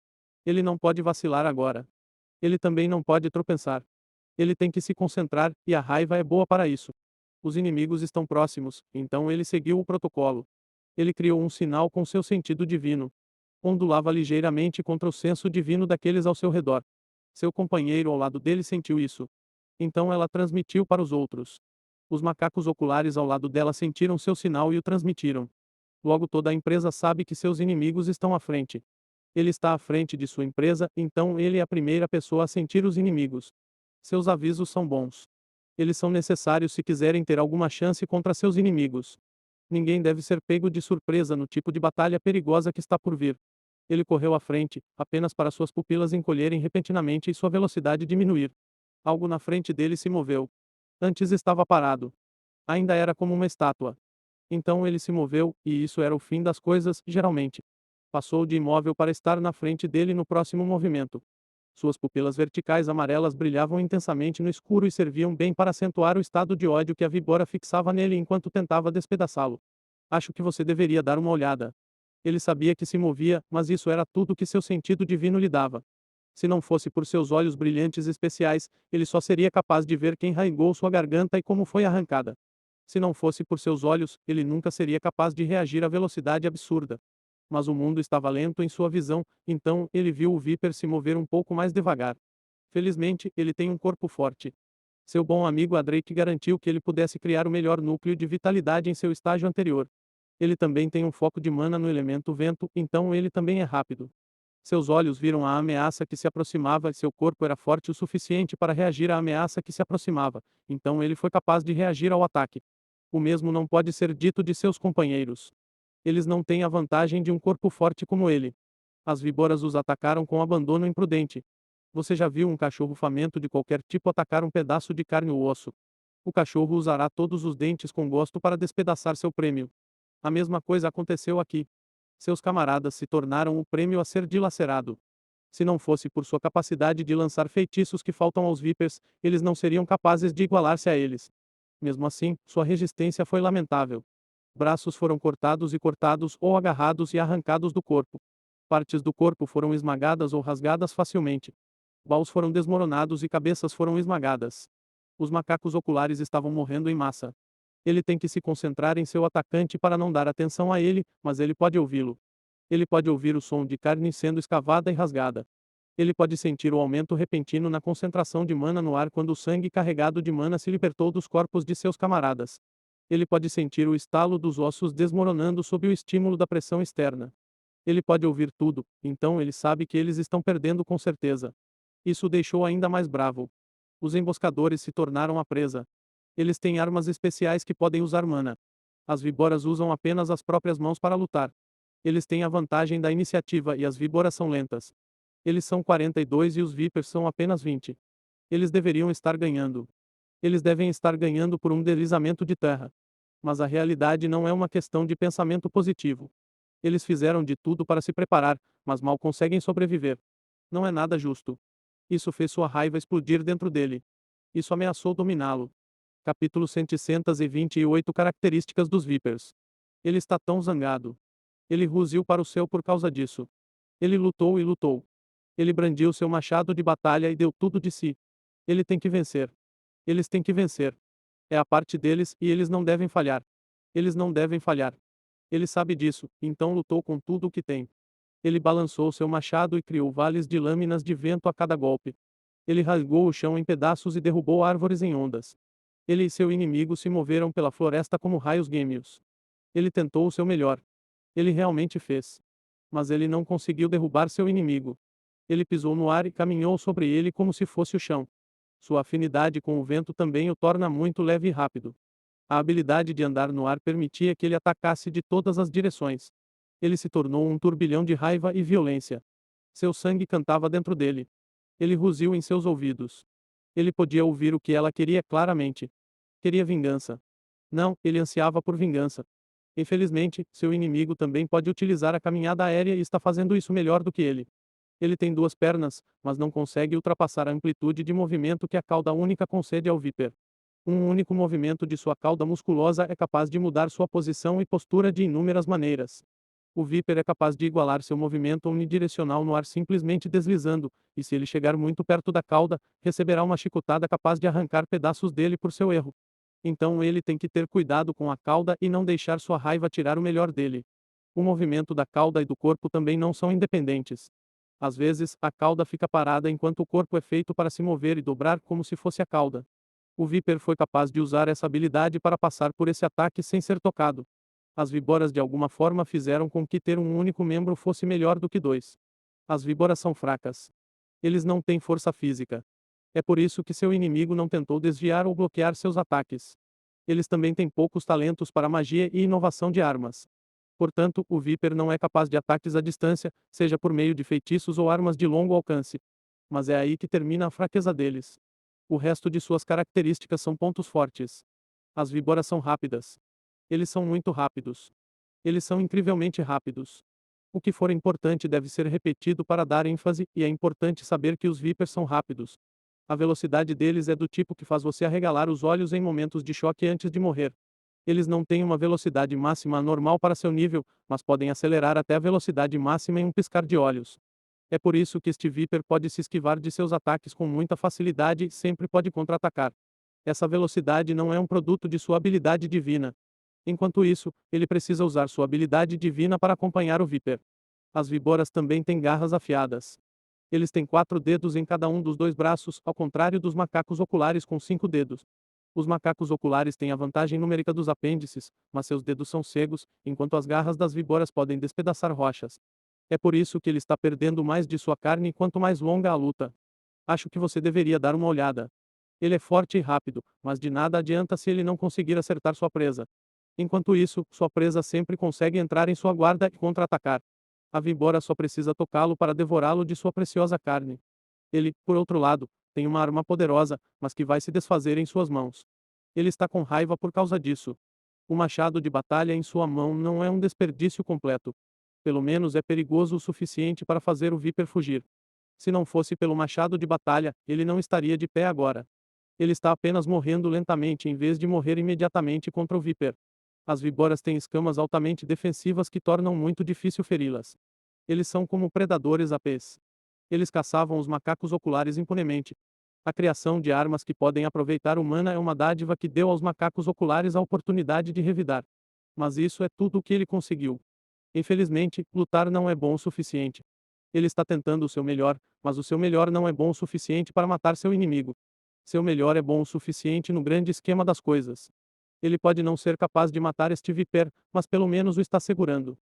Ele não pode vacilar agora. Ele também não pode tropeçar. Ele tem que se concentrar, e a raiva é boa para isso. Os inimigos estão próximos, então ele seguiu o protocolo. Ele criou um sinal com seu sentido divino. Ondulava ligeiramente contra o senso divino daqueles ao seu redor. Seu companheiro ao lado dele sentiu isso. Então ela transmitiu para os outros. Os macacos oculares ao lado dela sentiram seu sinal e o transmitiram. Logo toda a empresa sabe que seus inimigos estão à frente. Ele está à frente de sua empresa, então ele é a primeira pessoa a sentir os inimigos. Seus avisos são bons. Eles são necessários se quiserem ter alguma chance contra seus inimigos. Ninguém deve ser pego de surpresa no tipo de batalha perigosa que está por vir. Ele correu à frente, apenas para suas pupilas encolherem repentinamente e sua velocidade diminuir. Algo na frente dele se moveu. Antes estava parado. Ainda era como uma estátua. Então ele se moveu, e isso era o fim das coisas, geralmente. Passou de imóvel para estar na frente dele no próximo movimento. Suas pupilas verticais amarelas brilhavam intensamente no escuro e serviam bem para acentuar o estado de ódio que a víbora fixava nele enquanto tentava despedaçá-lo. Acho que você deveria dar uma olhada. Ele sabia que se movia, mas isso era tudo que seu sentido divino lhe dava. Se não fosse por seus olhos brilhantes especiais, ele só seria capaz de ver quem rasgou sua garganta e como foi arrancada. Se não fosse por seus olhos, ele nunca seria capaz de reagir à velocidade absurda. Mas o mundo estava lento em sua visão, então ele viu o Viper se mover um pouco mais devagar. Felizmente, ele tem um corpo forte. Seu bom amigo Adrake garantiu que ele pudesse criar o melhor núcleo de vitalidade em seu estágio anterior. Ele também tem um foco de mana no elemento vento, então ele também é rápido. Seus olhos viram a ameaça que se aproximava e seu corpo era forte o suficiente para reagir à ameaça que se aproximava, então ele foi capaz de reagir ao ataque. O mesmo não pode ser dito de seus companheiros. Eles não têm a vantagem de um corpo forte como ele. As víboras os atacaram com abandono imprudente. Você já viu um cachorro faminto de qualquer tipo atacar um pedaço de carne ou osso? O cachorro usará todos os dentes com gosto para despedaçar seu prêmio. A mesma coisa aconteceu aqui. Seus camaradas se tornaram o prêmio a ser dilacerado. Se não fosse por sua capacidade de lançar feitiços que faltam aos Vipers, eles não seriam capazes de igualar-se a eles. Mesmo assim, sua resistência foi lamentável. Braços foram cortados ou agarrados e arrancados do corpo. Partes do corpo foram esmagadas ou rasgadas facilmente. Baús foram desmoronados e cabeças foram esmagadas. Os macacos oculares estavam morrendo em massa. Ele tem que se concentrar em seu atacante para não dar atenção a ele, mas ele pode ouvi-lo. Ele pode ouvir o som de carne sendo escavada e rasgada. Ele pode sentir o aumento repentino na concentração de mana no ar quando o sangue carregado de mana se libertou dos corpos de seus camaradas. Ele pode sentir o estalo dos ossos desmoronando sob o estímulo da pressão externa. Ele pode ouvir tudo, então ele sabe que eles estão perdendo com certeza. Isso o deixou ainda mais bravo. Os emboscadores se tornaram a presa. Eles têm armas especiais que podem usar mana. As víboras usam apenas as próprias mãos para lutar. Eles têm a vantagem da iniciativa e as víboras são lentas. Eles são 42 e os Vipers são apenas 20. Eles deveriam estar ganhando. Eles devem estar ganhando por um deslizamento de terra. Mas a realidade não é uma questão de pensamento positivo. Eles fizeram de tudo para se preparar, mas mal conseguem sobreviver. Não é nada justo. Isso fez sua raiva explodir dentro dele. Isso ameaçou dominá-lo. Capítulo 128 Características dos Vipers. Ele está tão zangado. Ele rugiu para o céu por causa disso. Ele lutou e lutou. Ele brandiu seu machado de batalha e deu tudo de si. Ele tem que vencer. Eles têm que vencer. É a parte deles, e eles não devem falhar. Eles não devem falhar. Ele sabe disso, então lutou com tudo o que tem. Ele balançou seu machado e criou vales de lâminas de vento a cada golpe. Ele rasgou o chão em pedaços e derrubou árvores em ondas. Ele e seu inimigo se moveram pela floresta como raios gêmeos. Ele tentou o seu melhor. Ele realmente fez. Mas ele não conseguiu derrubar seu inimigo. Ele pisou no ar e caminhou sobre ele como se fosse o chão. Sua afinidade com o vento também o torna muito leve e rápido. A habilidade de andar no ar permitia que ele atacasse de todas as direções. Ele se tornou um turbilhão de raiva e violência. Seu sangue cantava dentro dele. Ele rugiu em seus ouvidos. Ele podia ouvir o que ela queria claramente. Queria vingança. Não, ele ansiava por vingança. Infelizmente, seu inimigo também pode utilizar a caminhada aérea e está fazendo isso melhor do que ele. Ele tem duas pernas, mas não consegue ultrapassar a amplitude de movimento que a cauda única concede ao Viper. Um único movimento de sua cauda musculosa é capaz de mudar sua posição e postura de inúmeras maneiras. O Viper é capaz de igualar seu movimento unidirecional no ar simplesmente deslizando, e se ele chegar muito perto da cauda, receberá uma chicotada capaz de arrancar pedaços dele por seu erro. Então ele tem que ter cuidado com a cauda e não deixar sua raiva tirar o melhor dele. O movimento da cauda e do corpo também não são independentes. Às vezes, a cauda fica parada enquanto o corpo é feito para se mover e dobrar como se fosse a cauda. O Viper foi capaz de usar essa habilidade para passar por esse ataque sem ser tocado. As víboras de alguma forma fizeram com que ter um único membro fosse melhor do que dois. As víboras são fracas. Eles não têm força física. É por isso que seu inimigo não tentou desviar ou bloquear seus ataques. Eles também têm poucos talentos para magia e inovação de armas. Portanto, o Viper não é capaz de ataques à distância, seja por meio de feitiços ou armas de longo alcance. Mas é aí que termina a fraqueza deles. O resto de suas características são pontos fortes. As víboras são rápidas. Eles são muito rápidos. Eles são incrivelmente rápidos. O que for importante deve ser repetido para dar ênfase, e é importante saber que os Vipers são rápidos. A velocidade deles é do tipo que faz você arregalar os olhos em momentos de choque antes de morrer. Eles não têm uma velocidade máxima normal para seu nível, mas podem acelerar até a velocidade máxima em um piscar de olhos. É por isso que este Viper pode se esquivar de seus ataques com muita facilidade e sempre pode contra-atacar. Essa velocidade não é um produto de sua habilidade divina. Enquanto isso, ele precisa usar sua habilidade divina para acompanhar o Viper. As víboras também têm garras afiadas. Eles têm 4 dedos em cada um dos 2 braços, ao contrário dos macacos oculares com 5 dedos. Os macacos oculares têm a vantagem numérica dos apêndices, mas seus dedos são cegos, enquanto as garras das víboras podem despedaçar rochas. É por isso que ele está perdendo mais de sua carne quanto mais longa a luta. Acho que você deveria dar uma olhada. Ele é forte e rápido, mas de nada adianta se ele não conseguir acertar sua presa. Enquanto isso, sua presa sempre consegue entrar em sua guarda e contra-atacar. A víbora só precisa tocá-lo para devorá-lo de sua preciosa carne. Ele, por outro lado, tem uma arma poderosa, mas que vai se desfazer em suas mãos. Ele está com raiva por causa disso. O machado de batalha em sua mão não é um desperdício completo. Pelo menos é perigoso o suficiente para fazer o Viper fugir. Se não fosse pelo machado de batalha, ele não estaria de pé agora. Ele está apenas morrendo lentamente em vez de morrer imediatamente contra o Viper. As víboras têm escamas altamente defensivas que tornam muito difícil feri-las. Eles são como predadores apes. Eles caçavam os macacos oculares impunemente. A criação de armas que podem aproveitar humana é uma dádiva que deu aos macacos oculares a oportunidade de revidar. Mas isso é tudo o que ele conseguiu. Infelizmente, lutar não é bom o suficiente. Ele está tentando o seu melhor, mas o seu melhor não é bom o suficiente para matar seu inimigo. Seu melhor é bom o suficiente no grande esquema das coisas. Ele pode não ser capaz de matar este Viper, mas pelo menos o está segurando.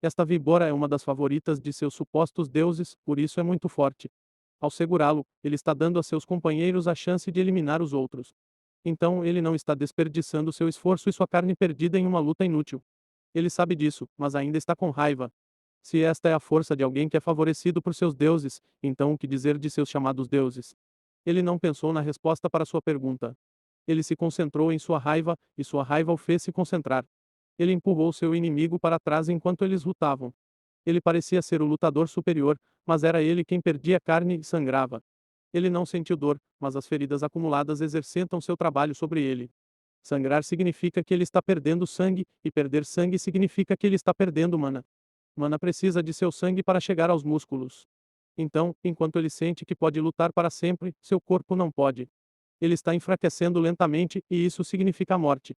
Esta víbora é uma das favoritas de seus supostos deuses, por isso é muito forte. Ao segurá-lo, ele está dando a seus companheiros a chance de eliminar os outros. Então ele não está desperdiçando seu esforço e sua carne perdida em uma luta inútil. Ele sabe disso, mas ainda está com raiva. Se esta é a força de alguém que é favorecido por seus deuses, então o que dizer de seus chamados deuses? Ele não pensou na resposta para sua pergunta. Ele se concentrou em sua raiva, e sua raiva o fez se concentrar. Ele empurrou seu inimigo para trás enquanto eles lutavam. Ele parecia ser o lutador superior, mas era ele quem perdia carne e sangrava. Ele não sentiu dor, mas as feridas acumuladas exercitam seu trabalho sobre ele. Sangrar significa que ele está perdendo sangue, e perder sangue significa que ele está perdendo mana. Mana precisa de seu sangue para chegar aos músculos. Então, enquanto ele sente que pode lutar para sempre, seu corpo não pode. Ele está enfraquecendo lentamente, e isso significa a morte.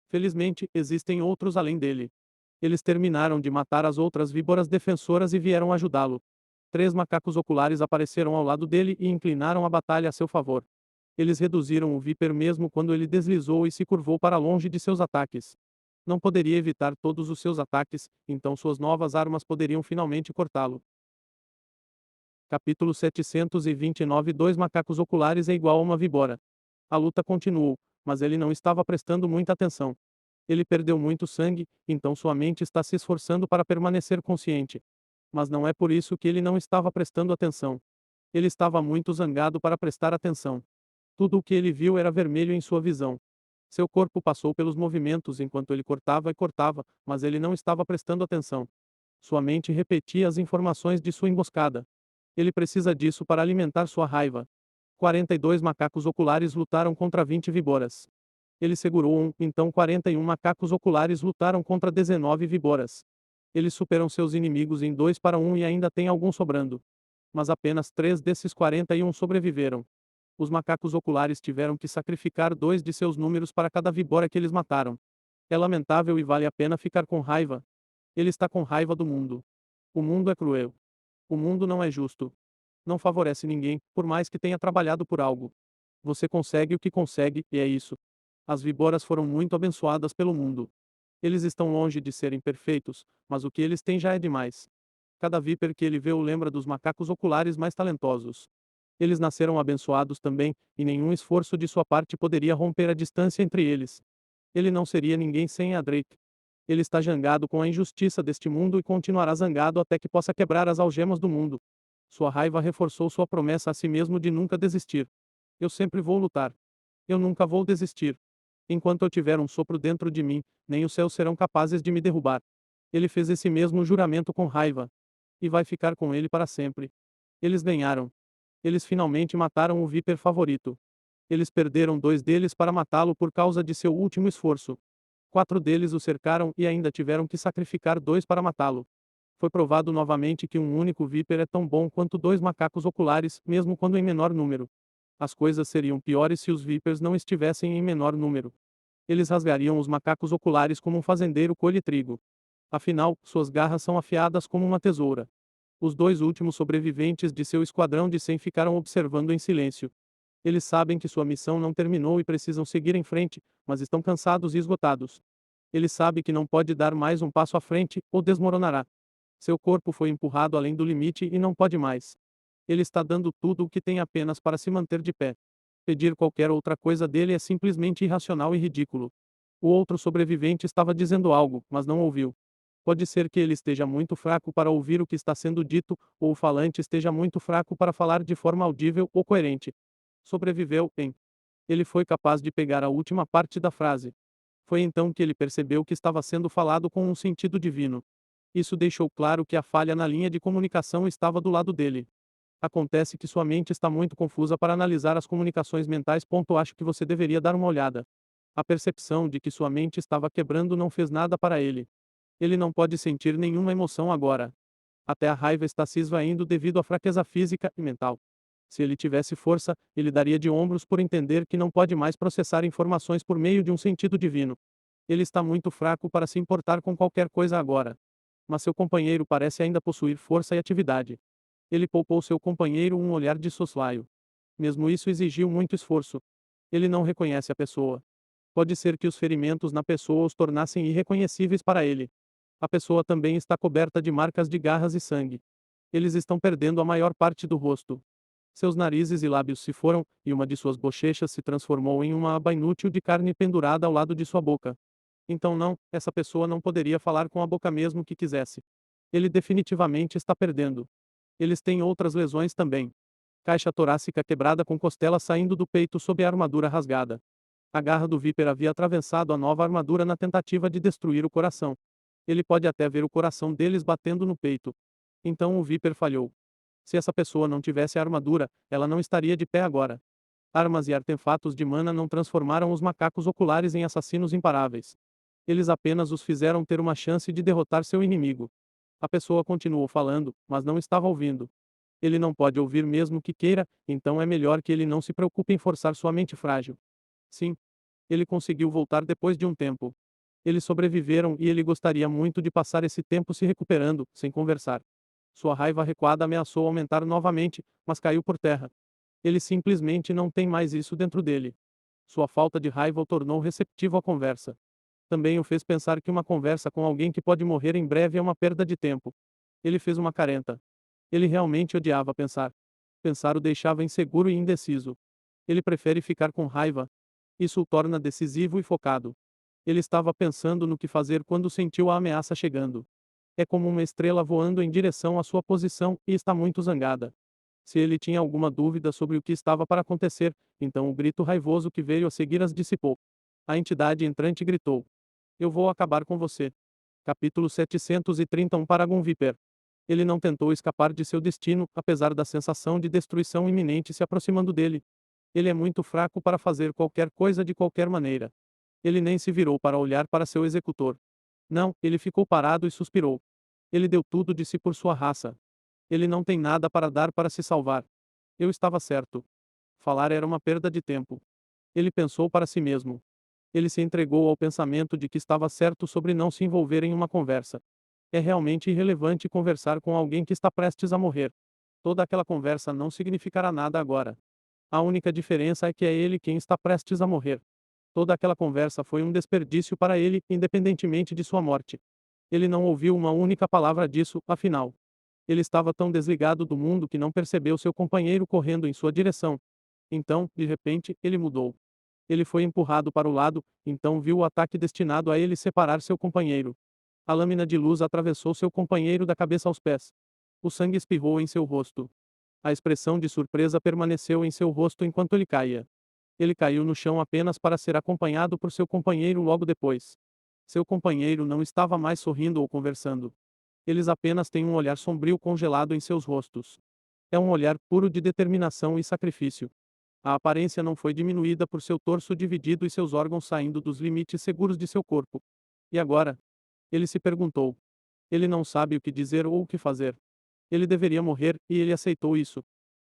Felizmente, existem outros além dele. Eles terminaram de matar as outras víboras defensoras e vieram ajudá-lo. 3 macacos oculares apareceram ao lado dele e inclinaram a batalha a seu favor. Eles reduziram o Viper mesmo quando ele deslizou e se curvou para longe de seus ataques. Não poderia evitar todos os seus ataques, então suas novas armas poderiam finalmente cortá-lo. Capítulo 729. 2 macacos oculares é igual a uma víbora. A luta continuou, mas ele não estava prestando muita atenção. Ele perdeu muito sangue, então sua mente está se esforçando para permanecer consciente. Mas não é por isso que ele não estava prestando atenção. Ele estava muito zangado para prestar atenção. Tudo o que ele viu era vermelho em sua visão. Seu corpo passou pelos movimentos enquanto ele cortava e cortava, mas ele não estava prestando atenção. Sua mente repetia as informações de sua emboscada. Ele precisa disso para alimentar sua raiva. 42 macacos oculares lutaram contra 20 víboras. Ele segurou um, então 41 macacos oculares lutaram contra 19 víboras. Eles superam seus inimigos em 2 para 1 e ainda tem alguns sobrando. Mas apenas 3 desses 41 sobreviveram. Os macacos oculares tiveram que sacrificar 2 de seus números para cada víbora que eles mataram. É lamentável e vale a pena ficar com raiva. Ele está com raiva do mundo. O mundo é cruel. O mundo não é justo. Não favorece ninguém, por mais que tenha trabalhado por algo. Você consegue o que consegue, e é isso. As víboras foram muito abençoadas pelo mundo. Eles estão longe de serem perfeitos, mas o que eles têm já é demais. Cada Viper que ele vê o lembra dos macacos oculares mais talentosos. Eles nasceram abençoados também, e nenhum esforço de sua parte poderia romper a distância entre eles. Ele não seria ninguém sem a Drake. Ele está zangado com a injustiça deste mundo e continuará zangado até que possa quebrar as algemas do mundo. Sua raiva reforçou sua promessa a si mesmo de nunca desistir. Eu sempre vou lutar. Eu nunca vou desistir. Enquanto eu tiver um sopro dentro de mim, nem os céus serão capazes de me derrubar. Ele fez esse mesmo juramento com raiva. E vai ficar com ele para sempre. Eles ganharam. Eles finalmente mataram o Viper favorito. Eles perderam 2 deles para matá-lo por causa de seu último esforço. 4 deles o cercaram e ainda tiveram que sacrificar 2 para matá-lo. Foi provado novamente que um único Viper é tão bom quanto 2 macacos oculares, mesmo quando em menor número. As coisas seriam piores se os Vipers não estivessem em menor número. Eles rasgariam os macacos oculares como um fazendeiro colhe trigo. Afinal, suas garras são afiadas como uma tesoura. Os 2 últimos sobreviventes de seu esquadrão de 100 ficaram observando em silêncio. Eles sabem que sua missão não terminou e precisam seguir em frente, mas estão cansados e esgotados. Ele sabe que não pode dar mais um passo à frente, ou desmoronará. Seu corpo foi empurrado além do limite e não pode mais. Ele está dando tudo o que tem apenas para se manter de pé. Pedir qualquer outra coisa dele é simplesmente irracional e ridículo. O outro sobrevivente estava dizendo algo, mas não ouviu. Pode ser que ele esteja muito fraco para ouvir o que está sendo dito, ou o falante esteja muito fraco para falar de forma audível ou coerente. Sobreviveu, hein? Ele foi capaz de pegar a última parte da frase. Foi então que ele percebeu que estava sendo falado com um sentido divino. Isso deixou claro que a falha na linha de comunicação estava do lado dele. Acontece que sua mente está muito confusa para analisar as comunicações mentais. Acho que você deveria dar uma olhada. A percepção de que sua mente estava quebrando não fez nada para ele. Ele não pode sentir nenhuma emoção agora. Até a raiva está se esvaindo devido à fraqueza física e mental. Se ele tivesse força, ele daria de ombros por entender que não pode mais processar informações por meio de um sentido divino. Ele está muito fraco para se importar com qualquer coisa agora. Mas seu companheiro parece ainda possuir força e atividade. Ele poupou seu companheiro um olhar de soslaio. Mesmo isso exigiu muito esforço. Ele não reconhece a pessoa. Pode ser que os ferimentos na pessoa os tornassem irreconhecíveis para ele. A pessoa também está coberta de marcas de garras e sangue. Eles estão perdendo a maior parte do rosto. Seus narizes e lábios se foram, e uma de suas bochechas se transformou em uma aba inútil de carne pendurada ao lado de sua boca. Então não, essa pessoa não poderia falar com a boca mesmo que quisesse. Ele definitivamente está perdendo. Eles têm outras lesões também. Caixa torácica quebrada com costela saindo do peito sob a armadura rasgada. A garra do Viper havia atravessado a nova armadura na tentativa de destruir o coração. Ele pode até ver o coração deles batendo no peito. Então o Viper falhou. Se essa pessoa não tivesse a armadura, ela não estaria de pé agora. Armas e artefatos de mana não transformaram os macacos oculares em assassinos imparáveis. Eles apenas os fizeram ter uma chance de derrotar seu inimigo. A pessoa continuou falando, mas não estava ouvindo. Ele não pode ouvir mesmo que queira, então é melhor que ele não se preocupe em forçar sua mente frágil. Sim. Ele conseguiu voltar depois de um tempo. Eles sobreviveram e ele gostaria muito de passar esse tempo se recuperando, sem conversar. Sua raiva recuada ameaçou aumentar novamente, mas caiu por terra. Ele simplesmente não tem mais isso dentro dele. Sua falta de raiva o tornou receptivo à conversa. Também o fez pensar que uma conversa com alguém que pode morrer em breve é uma perda de tempo. Ele fez uma careta. Ele realmente odiava pensar. Pensar o deixava inseguro e indeciso. Ele prefere ficar com raiva. Isso o torna decisivo e focado. Ele estava pensando no que fazer quando sentiu a ameaça chegando. É como uma estrela voando em direção à sua posição, e está muito zangada. Se ele tinha alguma dúvida sobre o que estava para acontecer, então o grito raivoso que veio a seguir as dissipou. A entidade entrante gritou: Eu vou acabar com você. Capítulo 731 Paragon Viper. Ele não tentou escapar de seu destino, apesar da sensação de destruição iminente se aproximando dele. Ele é muito fraco para fazer qualquer coisa de qualquer maneira. Ele nem se virou para olhar para seu executor. Não, ele ficou parado e suspirou. Ele deu tudo de si por sua raça. Ele não tem nada para dar para se salvar. Eu estava certo. Falar era uma perda de tempo. Ele pensou para si mesmo. Ele se entregou ao pensamento de que estava certo sobre não se envolver em uma conversa. É realmente irrelevante conversar com alguém que está prestes a morrer. Toda aquela conversa não significará nada agora. A única diferença é que é ele quem está prestes a morrer. Toda aquela conversa foi um desperdício para ele, independentemente de sua morte. Ele não ouviu uma única palavra disso, afinal. Ele estava tão desligado do mundo que não percebeu seu companheiro correndo em sua direção. Então, de repente, ele mudou. Ele foi empurrado para o lado, então viu o ataque destinado a ele separar seu companheiro. A lâmina de luz atravessou seu companheiro da cabeça aos pés. O sangue espirrou em seu rosto. A expressão de surpresa permaneceu em seu rosto enquanto ele caía. Ele caiu no chão apenas para ser acompanhado por seu companheiro logo depois. Seu companheiro não estava mais sorrindo ou conversando. Eles apenas têm um olhar sombrio congelado em seus rostos. É um olhar puro de determinação e sacrifício. A aparência não foi diminuída por seu torso dividido e seus órgãos saindo dos limites seguros de seu corpo. E agora? Ele se perguntou. Ele não sabe o que dizer ou o que fazer. Ele deveria morrer, e ele aceitou isso.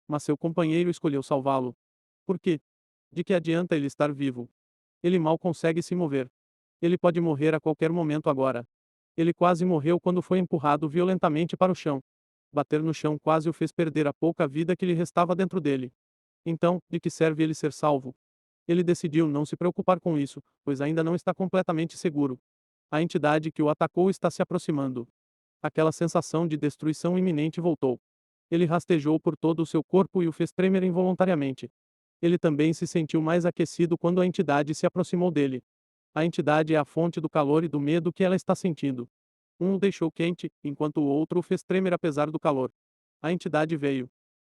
Mas seu companheiro escolheu salvá-lo. Por quê? De que adianta ele estar vivo? Ele mal consegue se mover. Ele pode morrer a qualquer momento agora. Ele quase morreu quando foi empurrado violentamente para o chão. Bater no chão quase o fez perder a pouca vida que lhe restava dentro dele. Então, de que serve ele ser salvo? Ele decidiu não se preocupar com isso, pois ainda não está completamente seguro. A entidade que o atacou está se aproximando. Aquela sensação de destruição iminente voltou. Ele rastejou por todo o seu corpo e o fez tremer involuntariamente. Ele também se sentiu mais aquecido quando a entidade se aproximou dele. A entidade é a fonte do calor e do medo que ela está sentindo. Um o deixou quente, enquanto o outro o fez tremer apesar do calor. A entidade veio.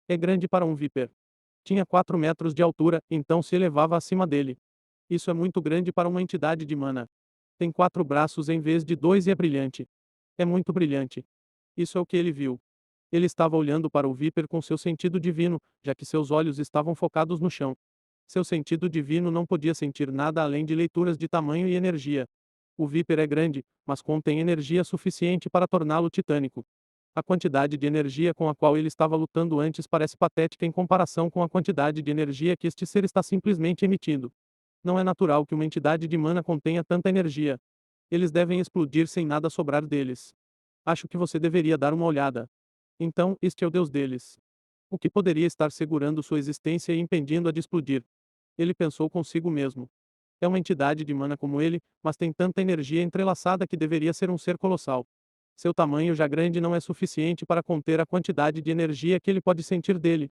É grande para um Viper. Tinha 4 metros de altura, então se elevava acima dele. Isso é muito grande para uma entidade de mana. Tem 4 braços em vez de 2 e é brilhante. É muito brilhante. Isso é o que ele viu. Ele estava olhando para o Viper com seu sentido divino, já que seus olhos estavam focados no chão. Seu sentido divino não podia sentir nada além de leituras de tamanho e energia. O Viper é grande, mas contém energia suficiente para torná-lo titânico. A quantidade de energia com a qual ele estava lutando antes parece patética em comparação com a quantidade de energia que este ser está simplesmente emitindo. Não é natural que uma entidade de mana contenha tanta energia. Eles devem explodir sem nada sobrar deles. Acho que você deveria dar uma olhada. Então, este é o Deus deles. O que poderia estar segurando sua existência e impedindo-a de explodir? Ele pensou consigo mesmo. É uma entidade de mana como ele, mas tem tanta energia entrelaçada que deveria ser um ser colossal. Seu tamanho já grande não é suficiente para conter a quantidade de energia que ele pode sentir dele.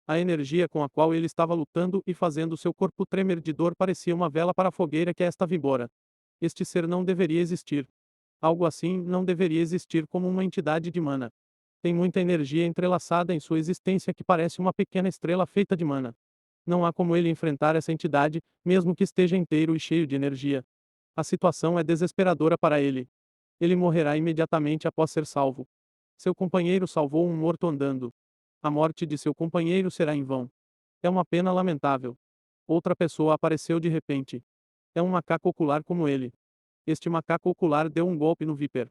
A energia com a qual ele estava lutando e fazendo seu corpo tremer de dor parecia uma vela para a fogueira que esta vibora. Este ser não deveria existir. Algo assim não deveria existir como uma entidade de mana. Tem muita energia entrelaçada em sua existência que parece uma pequena estrela feita de mana. Não há como ele enfrentar essa entidade, mesmo que esteja inteiro e cheio de energia. A situação é desesperadora para ele. Ele morrerá imediatamente após ser salvo. Seu companheiro salvou um morto andando. A morte de seu companheiro será em vão. É uma pena lamentável. Outra pessoa apareceu de repente. É um macaco ocular como ele. Este macaco ocular deu um golpe no Viper.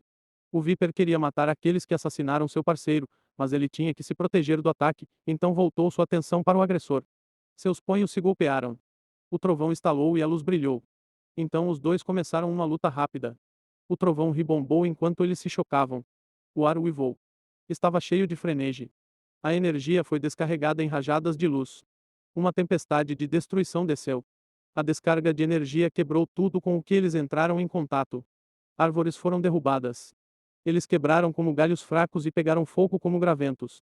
O Viper queria matar aqueles que assassinaram seu parceiro, mas ele tinha que se proteger do ataque, então voltou sua atenção para o agressor. Seus punhos se golpearam. O trovão estalou e a luz brilhou. Então os dois começaram uma luta rápida. O trovão ribombou enquanto eles se chocavam. O ar uivou. Estava cheio de frenejo. A energia foi descarregada em rajadas de luz. Uma tempestade de destruição desceu. A descarga de energia quebrou tudo com o que eles entraram em contato. Árvores foram derrubadas. Eles quebraram como galhos fracos e pegaram fogo como graventos.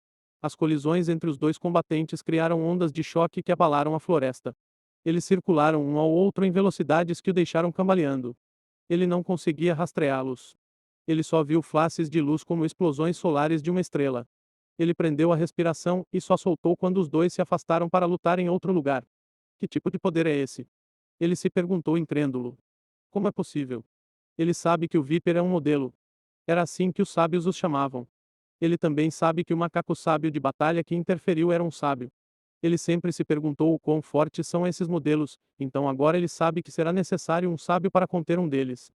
As colisões entre os dois combatentes criaram ondas de choque que abalaram a floresta. Eles circularam um ao outro em velocidades que o deixaram cambaleando. Ele não conseguia rastreá-los. Ele só viu flashes de luz como explosões solares de uma estrela. Ele prendeu a respiração e só soltou quando os dois se afastaram para lutar em outro lugar. Que tipo de poder é esse? Ele se perguntou incrédulo. Como é possível? Ele sabe que o Viper é um modelo. Era assim que os sábios os chamavam. Ele também sabe que o macaco sábio de batalha que interferiu era um sábio. Ele sempre se perguntou o quão fortes são esses modelos, então agora ele sabe que será necessário um sábio para conter um deles.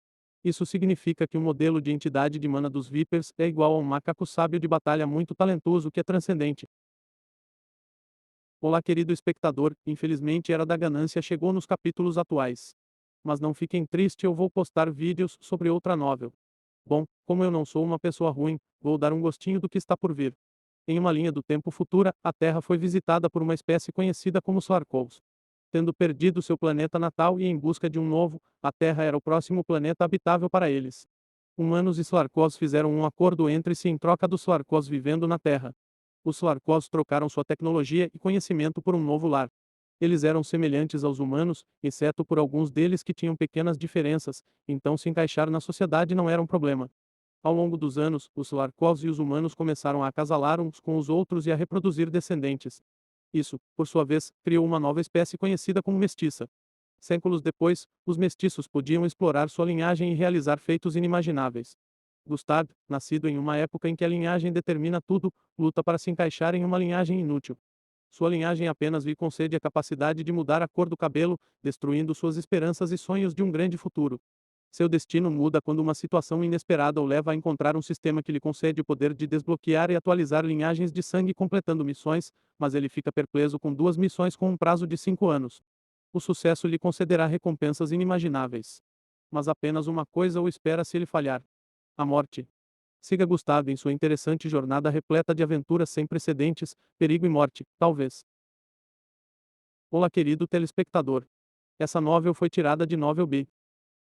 Isso significa que o modelo de entidade de mana dos Vipers é igual a um macaco sábio de batalha muito talentoso que é transcendente. Olá, querido espectador, infelizmente Era da Ganância chegou nos capítulos atuais. Mas não fiquem tristes, eu vou postar vídeos sobre outra novel. Bom, como eu não sou uma pessoa ruim, vou dar um gostinho do que está por vir. Em uma linha do tempo futura, a Terra foi visitada por uma espécie conhecida como Slarkovs. Tendo perdido seu planeta natal e em busca de um novo, a Terra era o próximo planeta habitável para eles. Humanos e Slarkovs fizeram um acordo entre si em troca dos Slarkovs vivendo na Terra. Os Slarkovs trocaram sua tecnologia e conhecimento por um novo lar. Eles eram semelhantes aos humanos, exceto por alguns deles que tinham pequenas diferenças, então se encaixar na sociedade não era um problema. Ao longo dos anos, os Slarkovs e os humanos começaram a acasalar uns com os outros e a reproduzir descendentes. Isso, por sua vez, criou uma nova espécie conhecida como mestiça. Séculos depois, os mestiços podiam explorar sua linhagem e realizar feitos inimagináveis. Gustave, nascido em uma época em que a linhagem determina tudo, luta para se encaixar em uma linhagem inútil. Sua linhagem apenas lhe concede a capacidade de mudar a cor do cabelo, destruindo suas esperanças e sonhos de um grande futuro. Seu destino muda quando uma situação inesperada o leva a encontrar um sistema que lhe concede o poder de desbloquear e atualizar linhagens de sangue completando missões, mas ele fica perplexo com 2 missões com um prazo de 5 anos. O sucesso lhe concederá recompensas inimagináveis. Mas apenas uma coisa o espera se ele falhar: a morte. Siga Gustavo em sua interessante jornada repleta de aventuras sem precedentes, perigo e morte, talvez. Olá, querido telespectador. Essa novel foi tirada de Novel B.